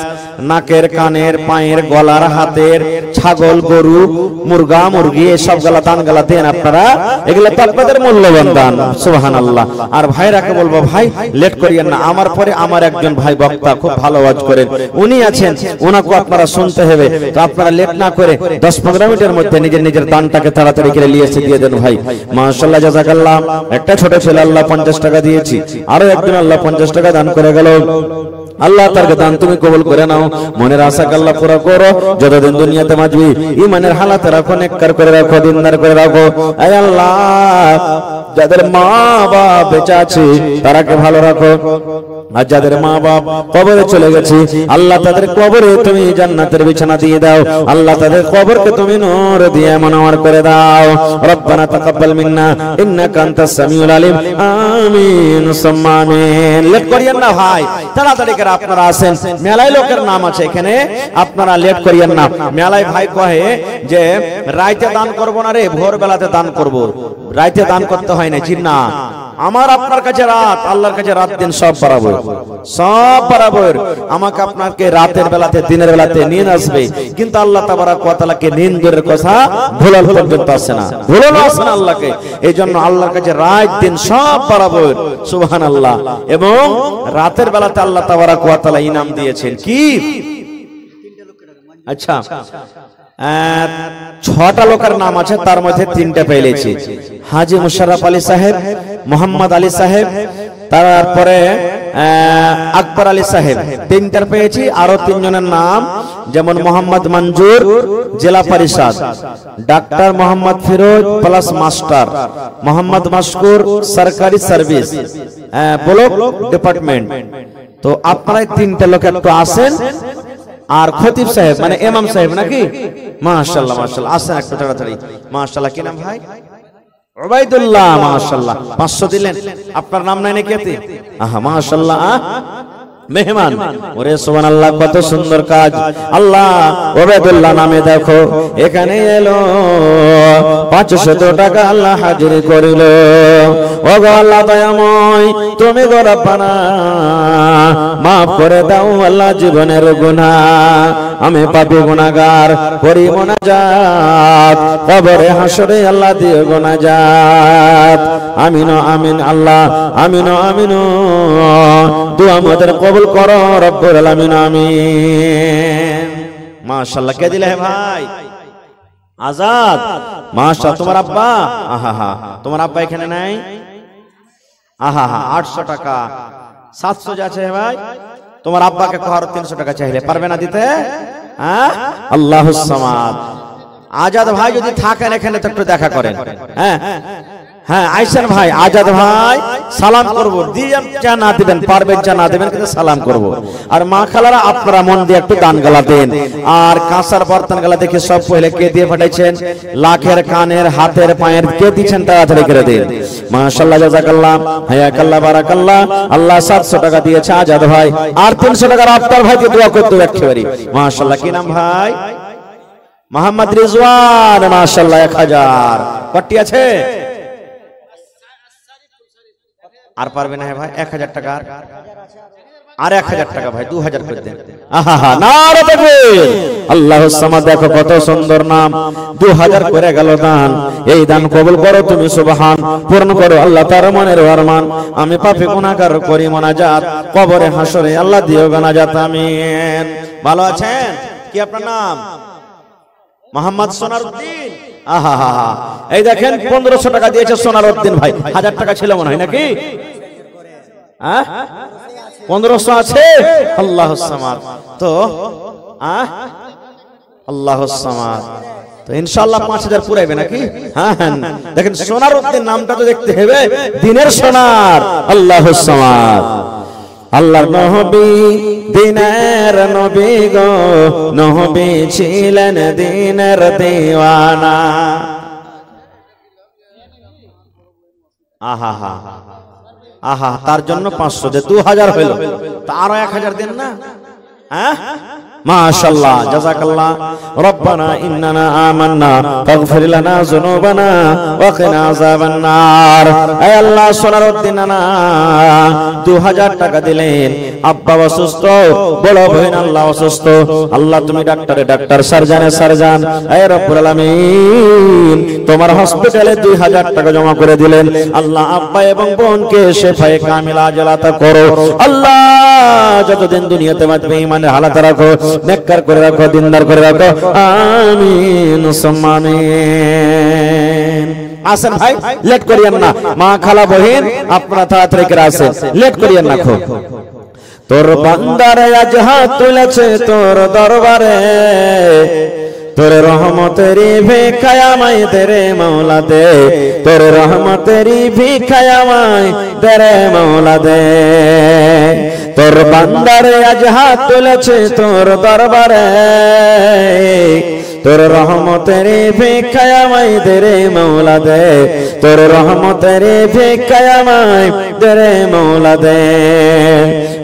নাকের, কানের, পায়ের, গলার, হাতের, ছাগল, গরু, মুরগা, মুরগি, সব গালা দান গালা দেন আপনারা, এগুলো তো আপনাদের মূল্যবান দান। সুবহানাল্লাহ। আর ভাইরাকে বলবো, ভাই লেট করিয়েন না, আমার পরে আমার একজন ভাই বক্তা খুব ভালো ওয়াজ করেন, উনি আছেন, ওনাকে আপনারা শুনতে হবে। তো আপনারা লেট না করে 10-15 মিনিটের মধ্যে নিজের নিজের দানটাকে তাড়াতাড়ি করে নিয়ে এসে দিয়ে দেন ভাই। মাশাআল্লাহ, জাযাকাল্লাহ। একটা ছোট ছেলে আল্লাহ 50 টাকা দিয়েছি, আরো একজন আল্লাহ 50 টাকা দান করে গেল। আল্লাহ তার দান তুমি কবুল করে নাও, মনের আশা আল্লাহ পুরো করো, যতদিন দুনিয়াতে বাঁচবি ঈমানের হালাতে রাখো, নেককার করে রাখো, দিনদার করে রাখো। আয় আল্লাহ, যাদের মা বাপ বেঁচে আছে তারাকে ভালো রাখো, আর যাদের মা বাপ কবরে চলে গেছে আল্লাহ তাদের কবরে তুমি জান্নাতের বিছানা দিয়ে দাও, আল্লাহ তাদের কবরকে তুমি নূর দিয়ে মনোয়ার করে দাও। রব্বানা তাকাব্বাল মিন্না ইন্নাকা আনতাস সামিউল আলিম, আমিন সুম্মা আমিন। লেট করিয়েন না ভাই, তাড়াতাড়ি করে আপনারা আসেন। মেলায় লোকের নাম আছে এখানে, আপনারা লেট করিয়েন না। মেলায় ভাই কহে যে রাইতে দান করব না রে, ভোর বেলাতে দান করব। রাইতে দান করতে হয় না, জিন্না আমার আপনার কাছে রাত, আল্লাহর কাছে রাত দিন সব বরাবর, সব বরাবর। আমাকে আপনাকে রাতের বেলাতে দিনের বেলাতে নিয়ে আসবে, কিন্তু আল্লাহ তাবারাক ওয়া তাআলাকে নিন্দরের কথা ভুলাল পর্যন্ত আসে না, ভুলানো আসে না আল্লাহকে। এই জন্য আল্লাহর কাছে রাত দিন সব বরাবর, সুবহানাল্লাহ। এবং রাতের বেলাতে আল্লাহ তাবারাক ওয়া তাআলা ইনাম দিয়েছেন কি? আচ্ছা, 6টা লোকের নাম আছে, তার মধ্যে 3টা পেয়েছি। হাজী মুশাররফ আলী সাহেব, মোহাম্মদ আলী সাহেব, তারপরে আকবর আলী সাহেব, 3টার পেয়েছি। আরো 3 জনের নাম, যেমন মোহাম্মদ মঞ্জুর, জেলা পরিষদ, doctor Mohammad Firoz plus master, Mohammad Mashkur, সরকারি সার্ভিস, ব্লক ডিপার্টমেন্ট। তো আপনারা 3টা লোক একটু আসেন। আর খতিব সাহেব মানে ইমাম সাহেব নাকি? মাশাআল্লাহ, মাশাআল্লাহ, আসেন একটু তাড়াতাড়ি। মাশাআল্লাহ, কি নাম ভাই? উবাইদুল্লাহ, মাশাআল্লাহ। 500 দিলেন, আপনার নাম নাই নাকি এতে? আহা, মাশাআল্লাহ, মেহমান। ওরে সুবহানাল্লাহ, কত সুন্দর কাজ। আল্লাহ উবাইদুল্লাহ নামে দেখো এখানে এলো, 500 টাকা আল্লাহ হাজির করিল। ও গো আল্লাহ দয়াময়, তুমি গো রব্বানা মাফ করে দাও আল্লাহ জীবনের গুনাহ, আমি পাপী গুনাহগার, করি মুনাজাত, কবরে হাসরে আল্লাহ দিও গুনাজাত। আমিন আমিন আল্লাহ, আমিন আমিন। দুআ আমাদের কবুল করো রব্বুল আলামিন, আমিন। মাশাআল্লাহ, কে দিলে ভাই? আজাদ, মাশাআল্লাহ। তোমার আব্বা? আহা হা, তোমার আব্বা এখানে নাই? আহা হা, 800 টাকা, 700 যাচ্ছে ভাই। তোমার আব্বাকে কহার 300 টাকা চাইলে পারবে না দিতে? হ্যাঁ, আল্লাহুস সামাদ। আজাদ ভাই যদি থাকেন এখানে তো একটু দেখা করেন। হ্যাঁ হ্যাঁ, আইসেন ভাই, আজাদ ভাই, সালাম করব। দিবেন যা না দিবেন, পারবেন যা না দিবেন, কিন্তু সালাম করব। আর মা খালারা আপনারা মন দিয়ে একটু দান গালা দেন। আর কাঁসার বর্তন গালা দেখে সব পহলে কে দিয়ে পাঠাইছেন? লাখের, কানের, হাতের, পায়ের কে দিচ্ছেন তাড়াতাড়ি করে দেন। মাশাআল্লাহ, জাযাকাল্লাহ, হায়াকাল্লাহ, বারাকাল্লাহ। আল্লাহ 700 টাকা দিয়েছে আজাদ ভাই, আর 300 টাকা আপনার ভাইকে দোয়া করতে একেবারে। মাশাআল্লাহ, কি নাম ভাই? মোহাম্মদ রিজওয়ান, মাশাআল্লাহ, 1000। কটি আছে? আর পারবে না ভাই 1000 টাকা আর 1000 টাকা ভাই 2000 করে দেন। আহা নারে তাকবীর আল্লাহুস সামাদ। দেখো কত সুন্দর নাম, 2000 করে গেল দান। এই দান কবুল করো তুমি সুবহান, পূর্ণ করো আল্লাহ তার মনের আরমান। আমি পাপী গুনাহগার করি মোনাজাত, কবরে হাসরে আল্লাহ দিও গানাজাত আমিন। ভালো আছেন? কি আপনার নাম? মোহাম্মদ সোনারউদ্দিন। আহা হা হা, এই দেখেন 1500 টাকা দিয়েছে সোনারউদ্দিন ভাই। 1000 টাকা ছিল মনে হয় নাকি? হ্যাঁ 1500 আছে। আল্লাহুস সামাদ। তো আল্লাহুস সামাদ, তো ইনশাআল্লাহ 5000 পুরাইবে নাকি? হ্যাঁ হ্যাঁ, দেখেন সোনারউদ্দিন নামটা তো দেখতে হবে, দিনের সোনার। আল্লাহুস সামাদ। আল্লাহর নবী দিনের নবী গো, নবী ছিলেন দিনের দিওয়ানা। আহা হা আহা, তার জন্য 500 যে 2000 হইল, তা আরো 1000 দেন না? হ্যাঁ মাশাআল্লাহ, জাযাকাল্লাহ। রব্বানা ইন্নানা আমান্না ফাগফির লানা যুনুবানা ওয়া কিনা আযাবান নার। হে আল্লাহ, সোনারউদ্দিন নানা 2000 টাকা দিলেন। আব্বা অসুস্থ, বড় বোন আল্লাহ অসুস্থ। আল্লাহ তুমি ডাক্তারে ডাক্তার, সার্জনে সার্জন। হে রব্বুল আলামিন, তোমার হসপিটালে 2000 টাকা জমা করে দিলেন। আল্লাহ আব্বা এবং বোনকে শিফায়ে কামিলা আজলাতা করো। আল্লাহ যতদিন দুনিয়াতে বাঁচবে ঈমানের হালাতে রাখো, নেককার করে রাখো, দিনদার করে রাখো। আমিন সুম্মা আমিন। আসেন ভাই, লেট করিয়েন না। মা খালা বহিন আপনারা তাড়াতাড়ি করে আসেন, লেট করিয়েন না খুব। তোর বান্দারে আজ হাত তুলেছে তোর দরবারে, তোর রহমতেরি ভিখায় আমায় দে রে মাওলা দে, তোর রহমতেরি ভিখায় আমায় দে রে মাওলা দে। তোর বান্দারে আজ হাত তুলেছে তোর দরবারে, তোর রহমতেরি ভিখায় আমায় দে রে মাওলা দে, তোর রহমতেরি ভিখায় আমায় দে রে মাওলা দে।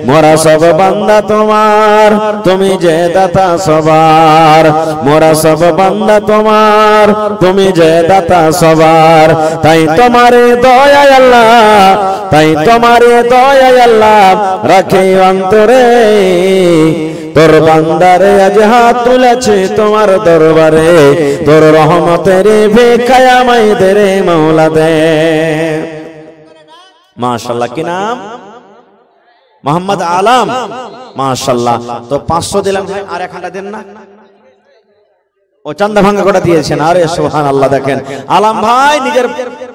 মোরা সব বান্দা তোমার, তুমি যে দাতা সবার। মোরা সব বান্দা তোমার, তুমি যে দাতা সবার। তাই তোমারে দয়া আল্লাহ, তাই তোমারে দয়া আল্লাহ রাখে অন্তরে। তোর বান্দারে আজ হাত তুলেছে তোমার দরবারে, তোর রহমতের ভিখায় আমায় দে রে মাওলা দে। মাশাআল্লাহ, কি নাম? মোহাম্মদ আলম। মাশাআল্লাহ। তো 500 দিলাম ভাই, আর 1000 দেন না? ও চান্দা ভাঙ্গা করে দিয়েছেন। আরে সুবহানাল্লাহ, দেখেন আলম ভাই নিজের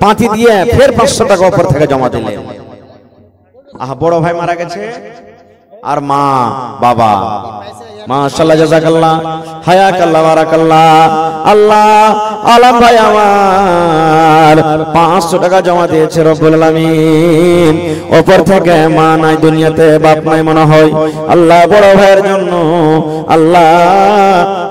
পাঁতি দিয়ে ফের 500 টাকা উপর থেকে জমা দিলেন। আহা, বড় ভাই মারা গেছে আর মা বাবা। মাশাআল্লাহ, জাযাকাল্লাহ, হায়াকাল্লাহ, বারাকাল্লাহ। আল্লাহ আলম ভাই আমার 500 টাকা জমা দিয়েছে রব্বুল আলামিন। উপর থেকে মা নাই দুনিয়াতে, বাপ নাই মনে হয়। আল্লাহ বড় ভাইয়ের জন্য আল্লাহ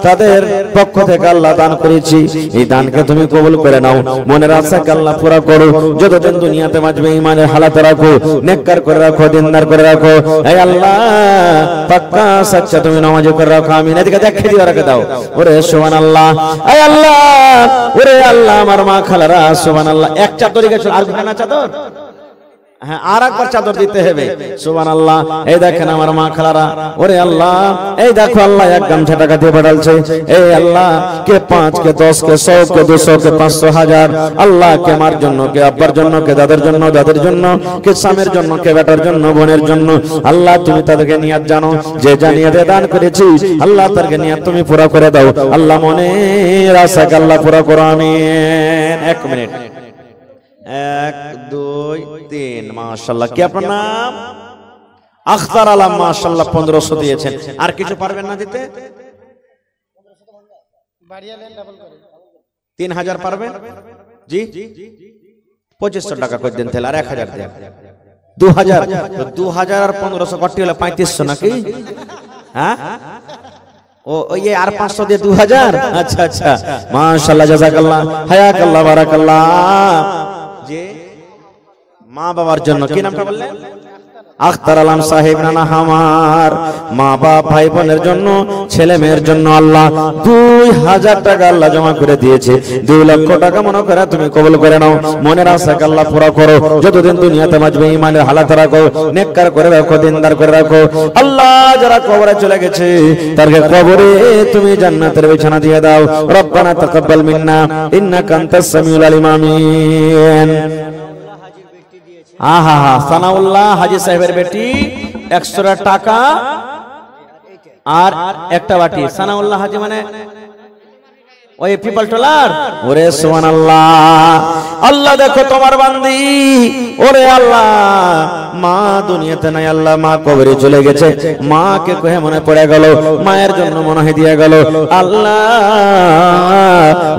তাদের পক্ষ থেকে আল্লাহ দান করেছি, এই দানকে তুমি কবুল করে নাও। মনের আশাকে আল্লাহ পুরা করো। যতদিন দুনিয়াতে বাঁচবে ঈমানের হালাতে রাখো, নেককার করে রাখো, দিনদার করে রাখো। হে আল্লাহ পাক্কা সচ্চা তুমি নামাজি করে রাখো। আমিন। এদিকে দেখে দিও, রাখে দাও। ওরে সুবহানাল্লাহ। হে আল্লাহ, ওরে আল্লাহ, আমার মা খালারা সুবহানাল্লাহ। এক চাদর গেছে, আর না চাদর? হ্যাঁ, আর একবার চাদর দিতে হবে। সুবহানাল্লাহ। এই দেখেন আমার মা খালারা, ওরে আল্লাহ, এই দেখো আল্লাহ এক গামছা টাকা দিয়ে পাঠালছে। এই আল্লাহ, কে 5, কে 10, কে 100, কে 200, কে 500, 1000। আল্লাহ, কে মার জন্য, কে আব্বার জন্য, কে দাদার জন্য, দাদের জন্য, কে স্বামীর জন্য, কে বেটার জন্য, বোনের জন্য। আল্লাহ তুমি তাদেরকে নিয়াত জানো, যে জানিয়াতে দান করেছি আল্লাহ তাদেরকে নিয়াত তুমি পুরা করে দাও। আল্লাহ মনের আশাকে আল্লাহ পুরা করো। আমিন। 1 মিনিট, 1 2 3। মাশাআল্লাহ, কি আপনার নাম? আখতার আলম। মাশাআল্লাহ, 1500 দিয়েছেন। আর কিছু পারবেন না দিতে? 3000 পারবেন? জি 2500 টাকা করে দেন তাহলে, আর 1000 দেন। 2000, 2000 আর 1500 কত হলো? 3500 নাকি? হ্যাঁ, ও ওই আর 500 দিয়ে 2000। আচ্ছা আচ্ছা, মাশাআল্লাহ, জাযাকাল্লাহ, হায়াকাল্লাহ, বারাকাল্লাহ। যে মা বাবার জন্য, কি নামটা বললেন? আখতার আলম সাহেব নানা আমার মা বাপ ভাই বোনের জন্য ছেলে মেয়ের জন্য আল্লাহ 2000 টাকা আল্লাহ জমা করে দিয়েছে। 2 লক্ষ টাকা মনে করে তুমি কবুল করে নাও। মনের আশাকে আল্লাহ পুরো করো। যতদিন দুনিয়াতে বাঁচবে ঈমানের হালাত রাখো, নেককার করে রাখো, দিনদার করে রাখো। আল্লাহ যারা কবরে চলে গেছে তাদেরকে কবরে তুমি জান্নাতের বিছানা দিয়ে দাও। রব্বানা তাকাব্বাল মিন্না ইন্নাকা আনতাস সামিউল আলিম। আমিন। আহা হা সানাউল্লাহ হাজী সাহেবের বেটি 100 টাকা আর একটা বাটি। সানাউল্লাহ হাজী মানে ওই পিপল টলার। ওরে সুবহানাল্লাহ। আল্লাহ দেখো তোমার বান্দি, ওরে আল্লাহ মা দুনিয়াতে নাই আল্লাহ, মা কবরে চলে গেছে। মাকে কহে মনে পড়ে গেল, মায়ের জন্য মনে হয় দিয়ে গেল। আল্লাহ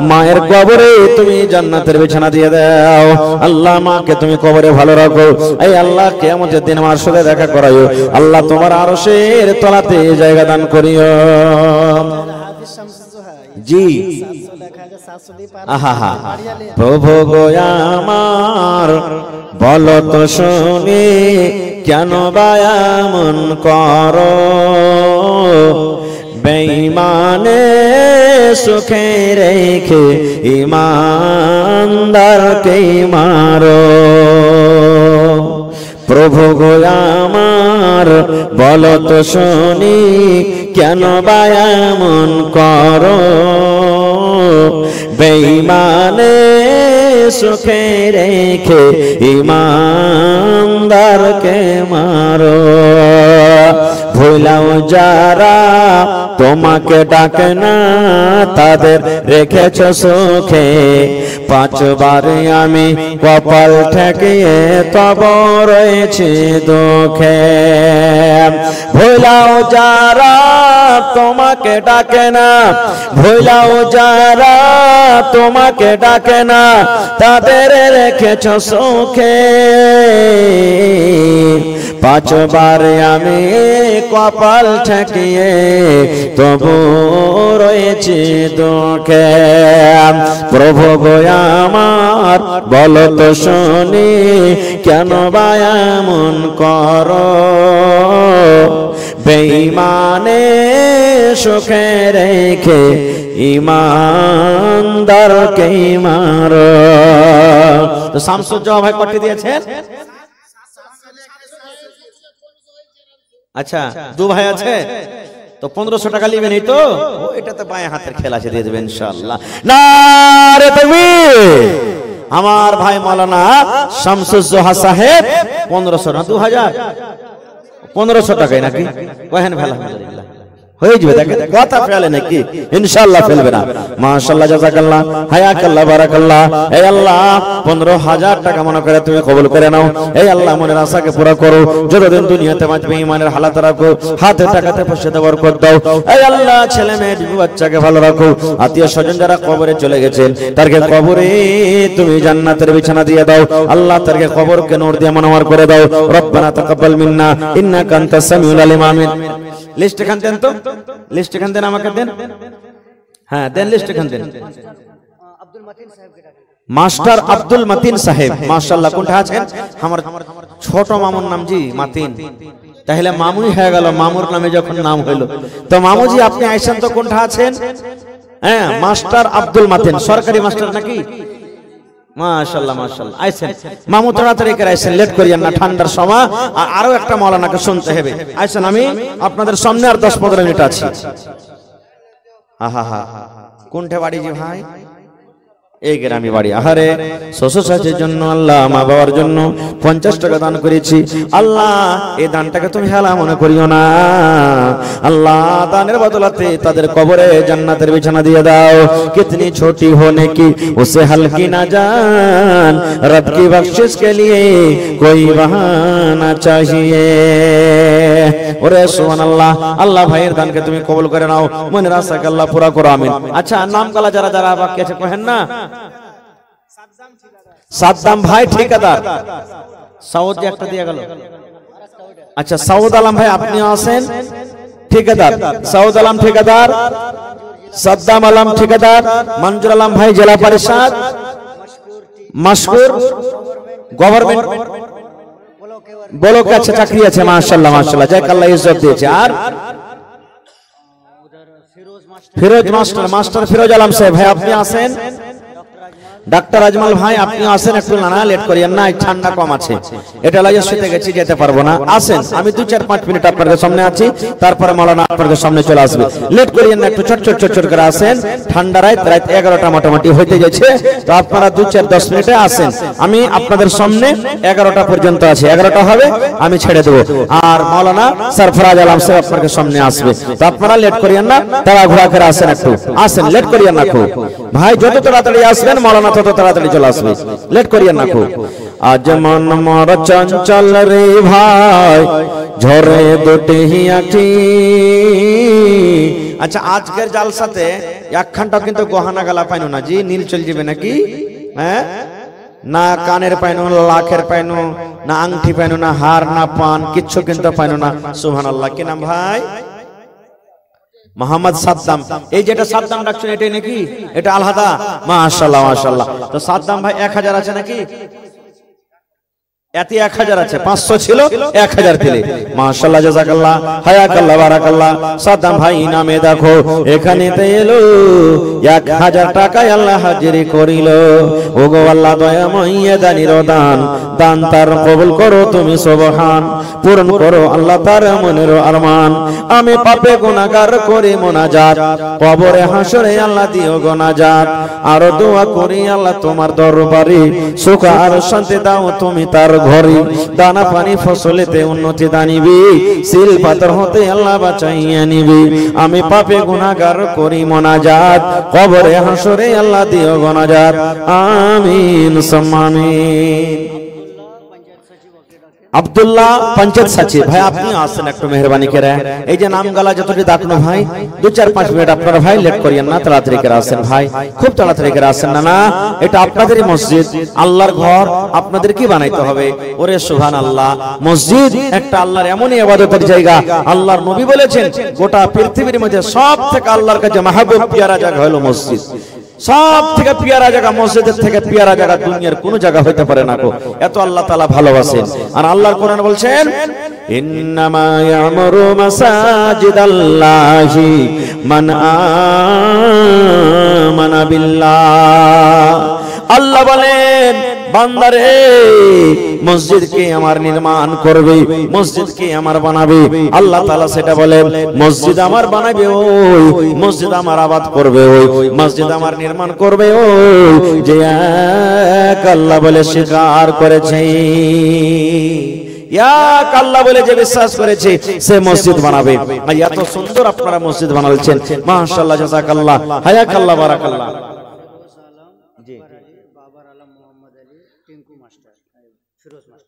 মায়ের কবরে তুমি জান্নাতের বিছানা দিয়ে দাও। আল্লাহ মাকে তুমি কবরে ভালো রাখো। এই আল্লাহ কিয়ামতের দিন আমার সাথে দেখা করাইও। আল্লাহ তোমার আরশের তলাতে জায়গা দান করিও। জি আহা হা। প্রভু গো আমার বলো তো শুনি কেন বায়ামন করো, বেঈমানে সুখে রেখে ঈমানদারকে মারো। প্রভু গো আমার বলো তো শুনি কেন বায়ামন করো, বেঈমানে সুখে রেখে ঈমানদারকে মারো। ভুলাও যারা তোমাকে ডাকে না তাদের রেখেছ সুখে, 5 বার আমি কপাল ঠেকিয়ে তব রয়েছে দুঃখে। ভুলাও যারা তোমাকে ডাকে না, ভুলাও যারা তোমাকে ডাকে না তাদের রেখেছ সুখে, 5 বার আমি কপাল ঠেকিয়ে তবু রয়েছে দুঃখে। প্রভু গো আমার বলো তো শুনি কেন বায়ামন করো, বেঈমানে সুখে রেখে ঈমানদারকে মারো। তো শামসুজ্জামান ভাই কটি দিয়েছেন? আচ্ছা 2 ভাই আছে তো 1500 টাকা নেবেন। এই তো এটা তো বাঁ হাতের খেলা আছে, দিয়ে দেবেন ইনশাআল্লাহ। নারে তাকবীর। আমার ভাই মাওলানা শামসুজ্জোহা সাহেব 1500 না 2000 1500 টাকায় নাকি কহেন ভালো আলহামদুলিল্লাহ হয়ে যাবে। দেখেন কথা ফেলে নাকি ইনশাআল্লাহ ফেলবে না। মাশাআল্লাহ জাযাকাল্লাহ হায়াকাল্লাহ বারাকাল্লাহ। এই আল্লাহ 15000 টাকা মনে করে তুমি কবুল করে নাও। এই আল্লাহ মনের আশাকে পুরো করো। যতদিন দুনিয়াতে বাঁচবে ঈমানের হালাত রাখো, হাতে টাকাতে পয়সাতে বরকত দাও। এই আল্লাহ ছেলে মেয়ে বিবি বাচ্চাকে ভালো রাখো। আত্মীয় স্বজন যারা কবরে চলে গেছেন তাদেরকে কবরে তুমি জান্নাতের বিছানা দিয়ে দাও। আল্লাহ তাদেরকে কবরকে নূর দিয়ে মনোয়ার করে দাও। রব্বানা তাকাব্বাল মিন্না ইন্নাকা আনতাস সামিউল আলিম। আমিন। লিস্ট এখান দেন তো, লিস্ট এখান দেন, আমাকে দেন। হ্যাঁ দেন, লিস্ট এখান দেন। মাস্টার আব্দুল মতিন সাহেব মাশাআল্লাহ। কোনটা আছেন? আমার ছোট মামুর নাম জি মাতিন। তাহলে মামুই হয়ে গেল, মামুর নামে যখন নাম হইল। তো মামুজি আপনি আইছেন তো কোনটা আছেন? হ্যাঁ মাস্টার আব্দুল মতিন, সরকারি মাস্টার নাকি? মাশাআল্লাহ মাশাআল্লাহ। আইছেন মামু, তাড়াতাড়ি করে আইছেন, লেট করিয়েন না, ঠান্ডার সময়। আর আরো একটা মাওলানাকে শুনতে হবে। আইছেন, আমি আপনাদের সামনে আর 10-15 মিনিট আছি। আহা হা। কোনটা বাড়ি জি ভাই? এই গ্রামে বাড়ি। আহারে শ্বশুর শাশুড়ির জন্য আল্লাহ, মা বাবার জন্য 50 টাকা দান করেছি। আল্লাহ এই দানটাকে তুমি হেলা মনে করিও না। আল্লাহ দানের বদলাতে তাদের কবরে জান্নাতের বিছানা দিয়ে দাও। কিতনি ছোটি होने की उसे हल्की ना जान, रब की बख्शिश के लिए कोई बहाना चाहिए। ওরে সুবহানাল্লাহ। আল্লাহ ভাইয়ের দানকে তুমি কবুল করে নাও, মনের আশাকে আল্লাহ পুরা করো। আমিন। আচ্ছা নাম কালা যারা যারা বাকি আছে কহেন না। সাদ্দাম ভাই ঠিকাদার, সাউদি একটা দিয়ে গেল। আচ্ছা সাউদ আলম ভাই আপনিও আছেন ঠিকাদার। সাউদ আলম ঠিকাদার, সাদ্দাম আলম ঠিকাদার, মঞ্জুর আলম ভাই জেলা পরিষদ, মশকুর গভর্নমেন্ট বলো কাছে চাকরি আছে মাশাআল্লাহ মাশাআল্লাহ যাক আল্লাহ ইজ্জত দিয়েছে। আর ফিরোজ মাস্টার ফিরোজ আলম সাহেব ভাই আপনি আসেন। ডাক্তার আজমাল ভাই আপনি আসেন, একটু না লেট করিয়েন না, ঠান্ডা কম আছে, এটা লাগে শুতে গেছি যেতে পারবো না, আসেন আমি 2-4-5 মিনিট আপনাদের সামনে আছি, তারপরে মাওলানা আপনাদের সামনে চলে আসবে, লেট করিয়েন না, একটু চট করে আসেন, ঠান্ডা রাত 11টা মোটামুটি হইতে যাচ্ছে, তো আপনারা 2-4-10 মিনিটে আসেন, আমি আপনাদের সামনে 11টা পর্যন্ত আছি, 11টা হবে আমি ছেড়ে দেবো, আর মাওলানা সরফরাজ আলম সাহেব আপনাদের সামনে আসবে, তো আপনারা লেট করিয়েন না, তারা ঘোরা করে আসেন, একটু আসেন, লেট করিয়েন না খুব ভাই, যত তাড়াতাড়ি আসবেন মাওলানা তত তাড়াতাড়ি চলে আসবে, লেট করিয়েন না খুব। আজ মন মোর চঞ্চল রে ভাই ঝরে দুটি আঁখি। আচ্ছা আজকের জালসাতে একখানটা কিন্তু গহনা গালা পাইনো না জি, নীল চল যাবে নাকি? হ্যাঁ না কানের পাইনো, লাখের পাইনো, না আংটি পাইনো, না হার, না পান, কিচ্ছু কিন্তু পাইনো না। সুবহানাল্লাহ। কি নাম ভাই? মোহাম্মদ সাদ্দাম। এই যেটা সাদ্দাম ডাকছেন এটাই নাকি? এটা আলহাদা? মাশাআল্লাহ মাশাআল্লাহ। তো সাদ্দাম ভাই 1000 আছে নাকি? এতে 1000 আছে, 500 ছিল 1000 দিলে, মাশাআল্লাহ জাযাকাল্লাহ হায়াকাল্লাহ বারাকাল্লাহ। সাদ্দাম ভাই নামে দেখো এখানেতে এলো 1000 টাকায় আল্লাহ হাজিরি করিল। ওগো আল্লাহ দয়াময় দানির দান, দান তার কবুল করো তুমি সুবহান, পূরণ করো আল্লাহ তার মনের আরমান। আমি পাপে গুনাহগার করি মুনাজাত, কবরে হাসরে আল্লাহ দিও গুনাজাত, আর দোয়া করি আল্লাহ তোমার দরবারে, সুখ আর শান্তি দাও তুমি তার ঘরে, দানা পানি ফসলেতে উন্নতি দানিবি, সিল পাথর হতে আল্লাহ বাঁচাইয়া নিবি। আমি পাপে গুনাহগার করি মুনাজাত, কবরে হাসরে আল্লাহ দিও গুনাজাত, আমিন সুম্মা আমিন। আব্দুল্লাহ পঞ্চায়েত সচিব ভাই আপনি আসেন একটু মেহরবানি করে, এই যে নাম গালা যতটি ডাকনো ভাই 2-4-5 মিনিট আপনারা ভাই লেট করিয়েন না, তাড়াতাড়ি করে আসেন ভাই, খুব তাড়াতাড়ি করে আসেন। না না এটা আপনাদেরই মসজিদ, আল্লাহর ঘর, আপনাদের কি বানাইতে হবে? ওরে সুবহানাল্লাহ, মসজিদ একটা আল্লাহর এমনই ইবাদতের জায়গা, আল্লাহর নবী বলেছেন গোটা পৃথিবীর মধ্যে সব থেকে আল্লাহর কাছে মাহবুব পিয়ারা জায়গা হলো মসজিদ, সব থেকে পিয়ারা জায়গা, মসজিদের থেকে পিয়ারা জায়গা দুনিয়ার কোন জায়গা হইতে পারে না, এত আল্লাহ তাআলা ভালোবাসেন। আর আল্লাহর কোরআন বলছেন ইন্নামা ইয়ামুরু মাসাজিদাল্লাহি মান আমানা বিল্লাহ। আল্লাহ বলেন বান্দারে মসজিদকে আমার নির্মাণ করবে, মসজিদকে আমার বানাবে, আল্লাহ তাআলা সেটা বলেন মসজিদ আমার বানাবে, ওই মসজিদ আমার আবাদ করবে, ওই মসজিদ আমার নির্মাণ করবে, ওই যে এক আল্লাহ বলে স্বীকার করেছে, এক আল্লাহ বলে যে বিশ্বাস করেছে সে মসজিদ বানাবে। এত সুন্দর আপনারা মসজিদ বানাচ্ছেন, মাশাআল্লাহ জাযাকাল্লাহ হায়াকাল্লাহ বারাকাল্লাহ।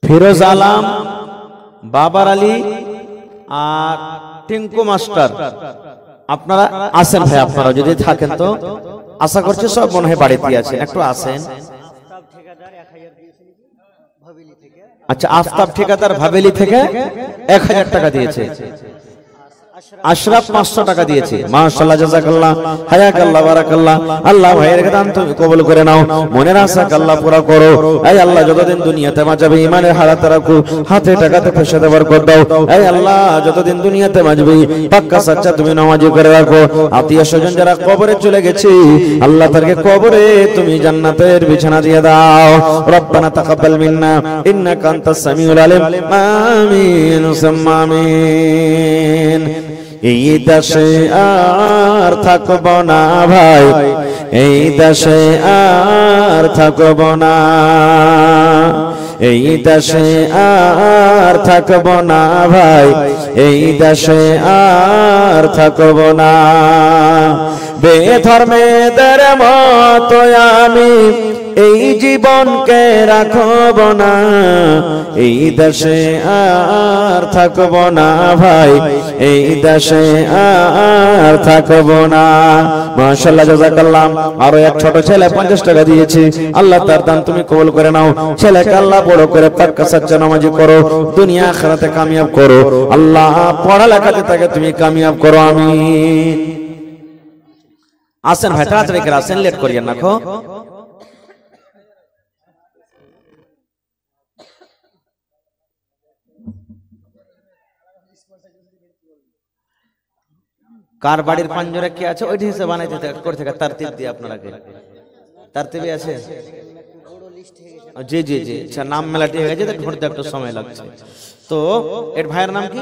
ফিরোজ আলম, বাবার আলী আর টিঙ্কু মাস্টার, আপনারা আসেন ভাই, আপনারা যদি থাকেন তো, আশা করছি সব মনে হয় বাড়িতে আছেন, একটু আসেন। আচ্ছা আফতাব ঠিকাদার ভাবেলি থেকে 1000 টাকা দিয়েছে, আশরাফ 500 টাকা দিয়েছে, মাশাআল্লাহ জাযাকাল্লাহ হায়াকাল্লাহ বারাকাল্লাহ। আল্লাহ ভাইয়ের দান তুমি কবুল করে নাও, মনের আশা আল্লাহ পুরা করো। এই আল্লাহ যতদিন দুনিয়াতে বাঁচাবে ইমানের হারাতে রাখো, হাতে টাকাতে পয়সাতে বরকত দাও। এই আল্লাহ যতদিন দুনিয়াতে বাঁচবে পাক্কা সাচ্চা তুমি নামাজি করে রাখো। আত্মীয় স্বজন যারা কবরে চলে গেছে আল্লাহ তাদেরকে কবরে তুমি জান্নাতের বিছানা দিয়ে দাও। রব্বানা তাকাব্বাল মিন্না ইন্নাকা আনতাস সামিউল আলিম, আমিন সুম্মা আমিন। এই দেশে আর থাকব না ভাই, এই দেশে আর থাকব না, এই দেশে আর থাকব না ভাই, এই দেশে আর থাকব না। বেধর্মেদের মতো আমি এই জীবনকে রাখব না, এই দেশে আর থাকব না ভাই, এই দেশে আর থাকব না। মাশাআল্লাহ জাযাকাল্লাহ। আরো এক ছোট ছেলে 50 টাকা দিয়েছে, আল্লাহ তার দান তুমি কবুল করে নাও। ছেলেকে আল্লাহ বড় করে পাক্কা সাচ্চা নামাজি করো, দুনিয়া আখিরাতে কামিয়াব করো। আল্লাহ পড়ালেখাতে তাকে তুমি কামিয়াব করো, আমিন। আসেন ভাই তাড়াতাড়ি করে আসেন, লেট করিয়েন না। কার বাড়ির পাঞ্জরে কি আছে ওইটি হিসেবে বানাইতে করে থাকে তারতিব দিয়ে আপনারাকে তারতিবই আছে জি জি জি আচ্ছা নাম মেলাটি হয়ে গেছে ঢুঁড়তে একটু সময় লাগছে তো এর ভাইয়ের নাম কি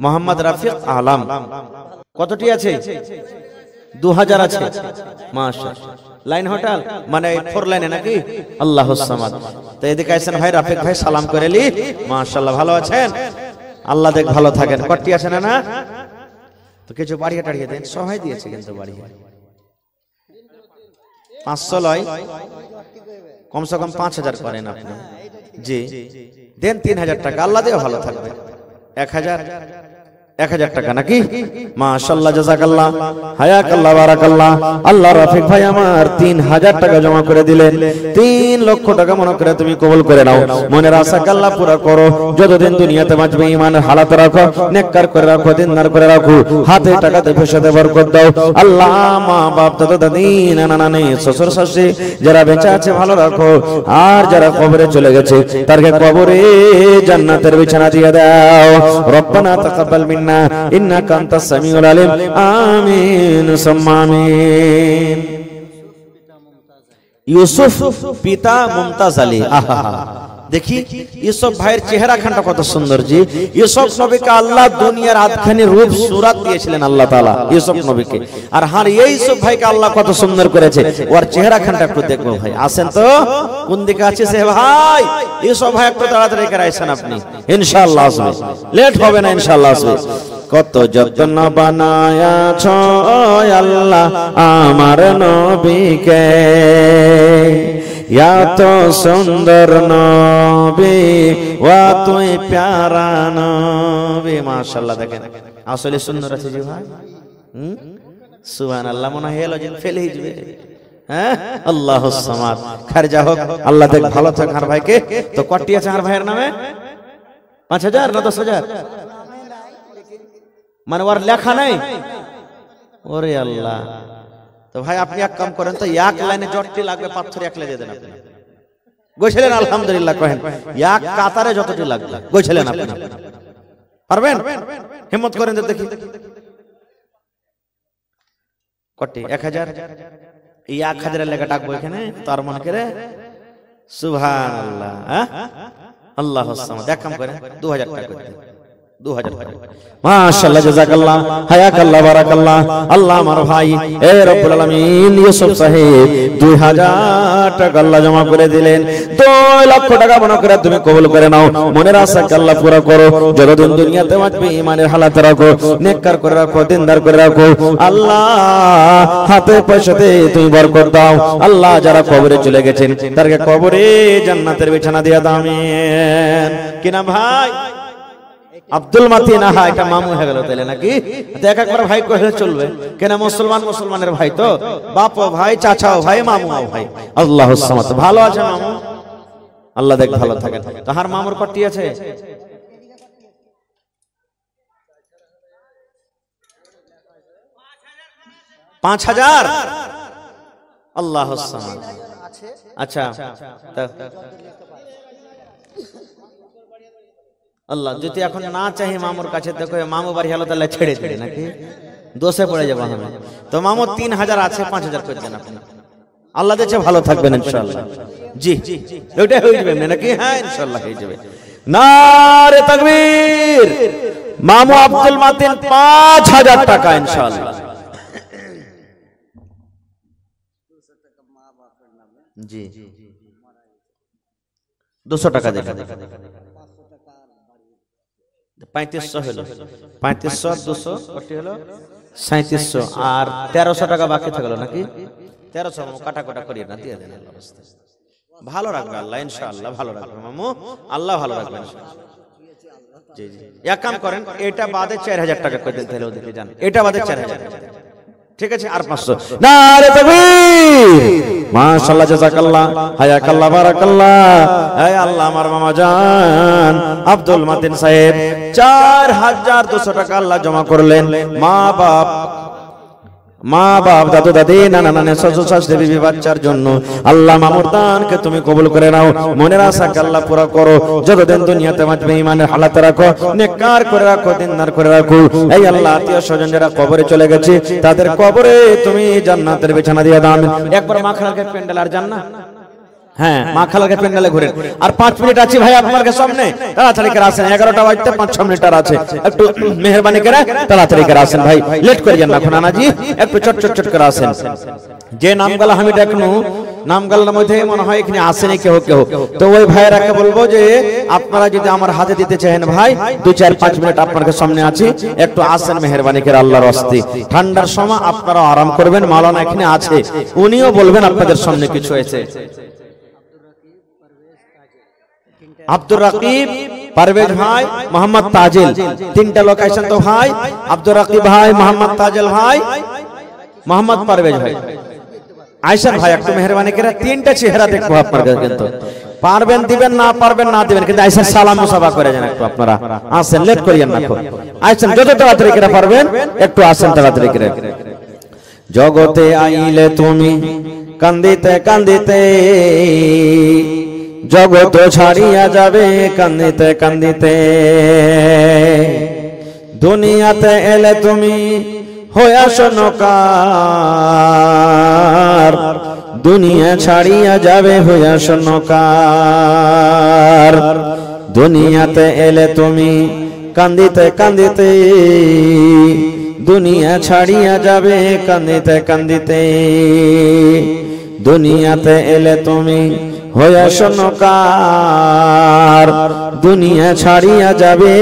মোহাম্মদ রাফিক আলম কতটি আছে 2000 আছে মাশাআল্লাহ লাইন হোটেল মানে 4 লাইনে নাকি আল্লাহুস সামাদ তো এদিকে আছেন ভাই রাফিক ভাই সালাম করেলি মাশাআল্লাহ ভালো আছেন আল্লাহ দেখ ভালো থাকেন কটি আছেন না তো কিছু বাড়িয়ে টাড়িয়ে দেন সবাই দিয়েছে কিন্তু বাড়িয়ে 500 লয় কমসে কম 5000 করেন আপনি জি দেন 3000 টাকা আল্লাহ দেও ভালো থাকবে 1000 টাকা নাকি মাশাআল্লাহ জাযাকাল্লাহ হায়াকাল্লাহ বারাকাল্লাহ আল্লাহ রাফিক ভাই আমার 3000 টাকা জমা করে দিলেন 3 লক্ষ টাকা মনে করে তুমি কবুল করে নাও মনের আশা আল্লাহ পুরো করো যতদিন দুনিয়াতে বাঁচবে ঈমানের হালাত রাখো নেককার করে রাখো দিনদার করে রাখো হাতে টাকাতে পয়সাতে বরকত দাও আল্লাহ মা বাপ দাদা দাদি নানা নানি শ্বশুর শাশুড়ি যারা বেঁচে আছে ভালো রাখো আর যারা কবরে চলে গেছে তাদেরকে কবরে জান্নাতের বিছানা দিয়ে দাও রব্বানা তাকাব্বাল মিন্না ইন্নাকা আনতাস সামিউল আলিম আমিন সুম্মা আমিন ইউসুফ পিতা মুমতাজ আলী আহা দেখি ইউসুফ ভাইয়ের চেহারা খানটা কত সুন্দর জি ইউসুফ নবীকে আল্লাহ দুনিয়ার আধখানি রূপ সুরাত দিয়েছিলেন আল্লাহ তাআলা ইউসুফ নবীকে আর হার এই ইউসুফ ভাইকে আল্লাহ কত সুন্দর করেছে ওর চেহারা খানটা একটু দেখবো ভাই আসেন তো কোন দিকে আছে সে ভাই ইউসুফ ভাই একটু তাড়াতাড়ি করে আসেন আপনি ইনশাআল্লাহ আসবে লেট হবে না ইনশাআল্লাহ আসবে কত যত্ন বানায়াছ আল্লাহ আমার নবীকে এত সুন্দর নবী ওয়া তুই প্যারা নবী মাশাআল্লাহ দেখেন আসলে সুন্দর আছে জি ভাই সুবহানাল্লাহ মনে হেলো জিন ফেলে হিজবে হ্যাঁ আল্লাহুস সামাদ খারজা হোক আল্লাহ দেখ ভালো থাক আর ভাইকে তো কটি আছে আর ভাইয়ের নামে 5000 না 10000 মানে ওর লেখা নাই ওরে আল্লাহ তো ভাই আপনি এক কাম করেন তো এক লাইনে যতটি লাগবে পাথর এক লিখে দেন আপনি গোছলেন আলহামদুলিল্লাহ কহেন এক কাতারে যতটি লাগবে গোছলেন আপনি পারবেন হিম্মত করেন তো দেখি কটি 1000 এই 1000 এর লেখা ডাকবো এখানে তার মনে করে সুবহানাল্লাহ হ্যাঁ আল্লাহুস সামাদ এক কাম করেন 2000 টাকা করে 2000 টাকা মাশাআল্লাহ জাযাকাল্লাহ হায়াকাল্লাহ বারাকাল্লাহ আল্লাহ আমার ভাই এ রব্বুল আলামিন ইউসুফ সাহেব 2000 টাকা আল্লাহ জমা করে দিলেন 2 লক্ষ টাকা মনে করে তুমি কবুল করে নাও মনের আশা আল্লাহ পুরো করো যতদিন দুনিয়াতে বাঁচবে ঈমানের হালাত রাখো নেককার করে রাখো দিনদার করে রাখো আল্লাহ হাতে পয়সাতে তুমি বরকত দাও আল্লাহ যারা কবরে চলে গেছেন তাদেরকে কবরে জান্নাতের বিছানা দিয়ে দাও আমিন কি নাম ভাই আব্দুল মাতিন আহা এটা মামু হয়ে গেল তাইলে নাকি দেখ একবার ভাই কইলে চলবে কেন মুসলমানের ভাই তো বাপও ভাই চাচাও ভাই মামুও ভাই আল্লাহুস সামাদ ভালো আছে মামু আল্লাহ দেখ ভালো থাকেন তাহার মামুর কটি আছে 5000 আল্লাহুস সামাদ আচ্ছা আল্লাহ যদি এখন না চাই মামুর কাছে দেখো মামু বাড়ি হলো তাহলে ছেড়ে দেবে নাকি দোষে পড়ে যাবো আমি তো মামু 3000 আছে 5000 করে দেন আপনি আল্লাহ দেখে ভালো থাকবেন ইনশাআল্লাহ জি ওইটা হয়ে যাবে নাকি হ্যাঁ ইনশাআল্লাহ হয়ে যাবে নারে তাকবীর মামু আব্দুল মাতিন 5000 টাকা ইনশাআল্লাহ জি 200 টাকা দেখা 3500 হলো 3500 200 কত হলো 3700 আর 1300 টাকা বাকি থাকলো নাকি 1300 কাটা কাটা করিয়ে না দিয়ে দেন আল্লাহ রাস্তায় ভালো রাখবে আল্লাহ ইনশাআল্লাহ ভালো রাখবে মামু আল্লাহ ভালো রাখবে ইনশাআল্লাহ জি জি এক কাম করেন এটা বাদে 4000 টাকা করে দেন তাহলে ওদিকে যান এটা বাদে 4000 ঠিক আছে আর 500 নারে তাকবীর মাশাআল্লাহ জাযাকাল্লাহ হায়াকাল্লাহ বারাকাল্লাহ হে আল্লাহ আমার মামা জান আব্দুল মাতিন সাহেব 4200 টাকা আল্লাহ জমা করলেন মা বাপ মা বাপ দাদু দাদি নানা নানা শ্বশুর শাশুড়ি বিবি বাচ্চার জন্য আল্লাহ মামুরদানকে তুমি কবুল করে নাও, মনের আশাকে আল্লাহ পুরা করো, যতদিন দুনিয়াতে বাঁচবে ইমানের হালাতে রাখো, নেককার করে রাখো, দিনদার করে রাখো। এই আল্লাহ আত্মীয় স্বজন যারা কবরে চলে গেছে তাদের কবরে তুমি জান্নাতের বিছানা দিয়ে দাও। একবার মা খালাকে প্যান্ডেল আর জান্নাত, হ্যাঁ মা খালাকে প্যান্ডেলে ঘুরে। আর 5 মিনিট আছে ভাই আপনাদের সামনে, তাড়াতাড়ি করে আসেন, 11টা বাজতে 5-6 মিনিট আর আছে, একটু মেহেরবানি করে তাড়াতাড়ি করে আসেন ভাই, লেট করিয়েন না নানাজি, একটু চট করে আসেন। যে নামগুলো আমি দেখনু নামগুলোর মধ্যে মনে হয় এখানে আসেনি কেউ কেউ, তো ওই ভাইয়েরাকে বলবো যে আপনারা যদি আমার হাতে দিতে চাহেন ভাই 2-4-5 মিনিট আপনাদের সামনে আছি, একটু আসেন মেহেরবানি করে আল্লাহর রাস্তে। ঠান্ডার সময় আপনারা আরাম করবেন, মাওলানা এখানে আছে, উনিও বলবেন আপনাদের সামনে কিছু হয়েছে। আব্দুর রাকিব, পারভেজ ভাই, মোহাম্মদ তাজিল, 3টা লোক আছেন তো ভাই, আব্দুর রাকিব ভাই, মোহাম্মদ তাজিল ভাই, মোহাম্মদ পারভেজ ভাই, আয়শা ভাই, একটু মেহেরবানি করে 3টা চেহারা দেখবো আপনাদের, কিন্তু পারবেন দিবেন, না পারবেন না দিবেন, কিন্তু আয়শা সালাম মুসাফা করে যান একটু আপনারা আসেন, লেট করিয়েন না, আইছেন যত তাড়াতাড়ি করে পারবেন একটু আসেন তাড়াতাড়ি করে। জগতে আইলে তুমি কান্দিতে কান্দিতে, জগত ছাড়িয়া যাবে কান্দিতে কান্দিতে, দুনিয়াতে এলে তুমি হইয়া শোনকার, দুনিয়া ছাড়িয়া যাবে হইয়া শোনকার, দুনিয়াতে এলে তুমি কান্দিতে কান্দিতে, দুনিয়া ছাড়িয়া যাবে কান্দিতে কান্দিতে, দুনিয়াতে এলে তুমি হইয়া শোনকার, দুনিয়া ছাড়িয়া যাবে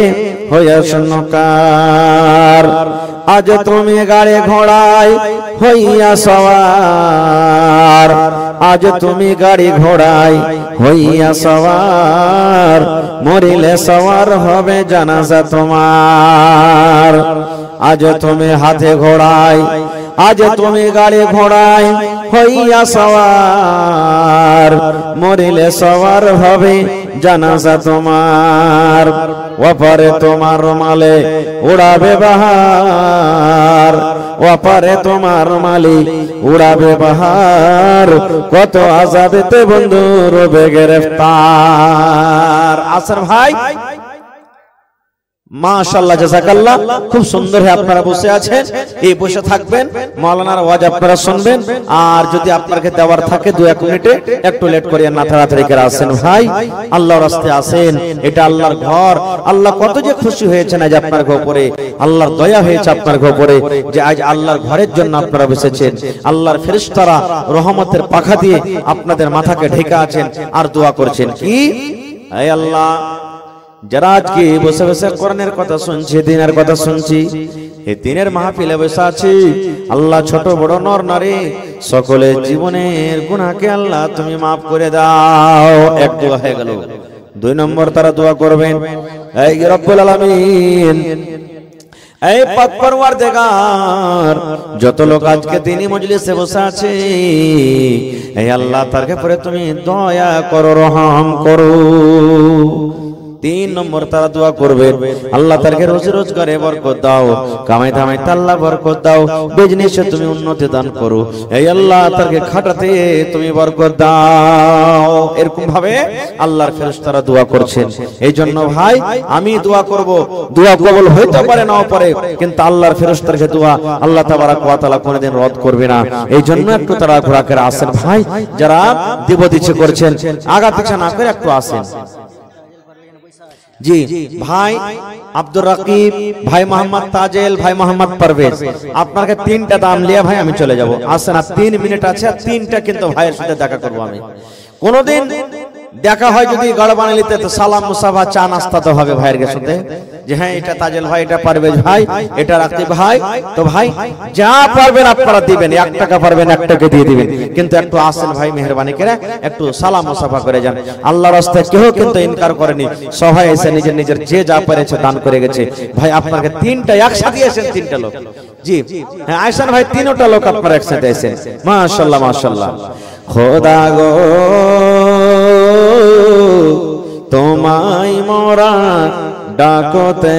হইয়া শোনকার, আজ তুমি গাড়ি ঘোড়ায় হইয়া সওয়ার, আজ তুমি গাড়ি ঘোড়ায় হইয়া সওয়ার, মরিলে সওয়ার হবে জানাজা তোমার, আজ তুমি হাতে ঘোড়ায়, আজ তুমি গাড়ি ঘোড়ায় হইয়া সওয়ার, মরিলে সওয়ার হবে জানাজা তোমার, ওপারে তোমার মালে উড়াবে বাহার, ওপারে তোমার মালিক উড়াবে বাহার, কত আযাবেতে বন্ধু রবে গ্রেফতার। আসর ভাই মাশাআল্লাহ জাযাকাল্লাহ, খুব সুন্দর হয়ে আপনারা বসে আছেন, এই বসে থাকবেন, মাওলানার ওয়াজ আপনারা শুনবেন, আর যদি আপনাকে দেওয়ার থাকে 2-1 মিনিটে একটু লেট করিয়েন না, তাড়াতাড়ি করে আসেন ভাই, আল্লাহর রাস্তায় আসেন, এটা আল্লাহর ঘর, আল্লাহ কত যে খুশি হয়েছেন আজ আপনার উপরে, আল্লাহর দয়া হয়েছে আপনার উপরে যে আজ আল্লাহর ঘরের জন্য আপনারা বসেছেন, আল্লাহর ফেরেশতারা রহমতের পাখা দিয়ে আপনাদের মাথাকে ঢেকে আছেন আর দোয়া করছেন কি, হে আল্লাহ যারা আজকে বসে বসে কোরআনের কথা শুনছি, দ্বীনের কথা শুনছি, এই দ্বীনের মাহফিলে বসে আছি, আল্লাহ ছোট বড় নর নারী সকলের জীবনের গুনাহকে আল্লাহ তুমি মাফ করে দাও। এক দোয়া হয়ে গেল। 2 নম্বর তারা দোয়া করবেন, এই রব্বুল আলামিন, এই পাক পরওয়ারদিগার, যত লোক আজকে দ্বীনি মজলিসে বসে আছে, এই আল্লাহ তার উপরে তুমি দয়া করো, রহম করো। 3 নম্বর তারা দোয়া করবে, আল্লাহ তারকে রোজি রোজগারে বরকত দাও, কামাই ধামাই আল্লাহ বরকত দাও, বিজনেসে তুমি উন্নতি দান করো, এই আল্লাহ তারকে খাটাতে তুমি বরকত দাও। এরকম ভাবে আল্লাহর ফেরেশতারা দোয়া করছেন। এই জন্য ভাই আমি দোয়া করব, দোয়া কবুল হইতে পারে নাও পারে, কিন্তু আল্লাহর ফেরেশতারকে দোয়া আল্লাহ তাবারাক ওয়া তাআলা কোনদিন রদ করবে না। এই জন্য একটু তারা ঘোরা করে আসেন ভাই, যারা দিব দিচ্ছে করছেন আগা পিছা না করে একটু আসেন। জি ভাই আব্দুর রাকিব ভাই, মোহাম্মদ তাজেল ভাই, মোহাম্মদ পারভেজ, আপনাকে 3টা দাম লিয়া ভাই আমি চলে যাব, আসেন, আর 3 মিনিট আছে, আর 3টা কিন্তু ভাইয়ের সাথে দেখা করবো আমি। কোনদিন দেখা হয় যদি গড়বানা নিতে, তো সালাম মুসাফা চা নাস্তা তো হবে ভাইয়ের সাথে, যে হ্যাঁ এটা তাজেল ভাই, এটা পারভেজ ভাই, এটা রাকিব ভাই, তো ভাই যা পারবেন আপনারা দিবেন, 1 টাকা পারবেন 1 টাকা দিয়ে দিবেন, কিন্তু একটু আসেন ভাই মেহেরবানি করে একটু সালাম মুসাফা করে যান। আল্লাহর রাস্তায় কেউ কিন্তু ইনকার করেনি, সবাই এসে নিজের নিজের যে যা পেরেছে দান করে গেছে। ভাই আপনাকে 3টা একসাথে এসেন, 3টা লোক, জি হ্যাঁ আয়সান ভাই, 3টা লোক আপনারা একসাথে এসেন, মাশাআল্লাহ মাশাআল্লাহ। খোদা গো তোমায় মোরা ডাকতে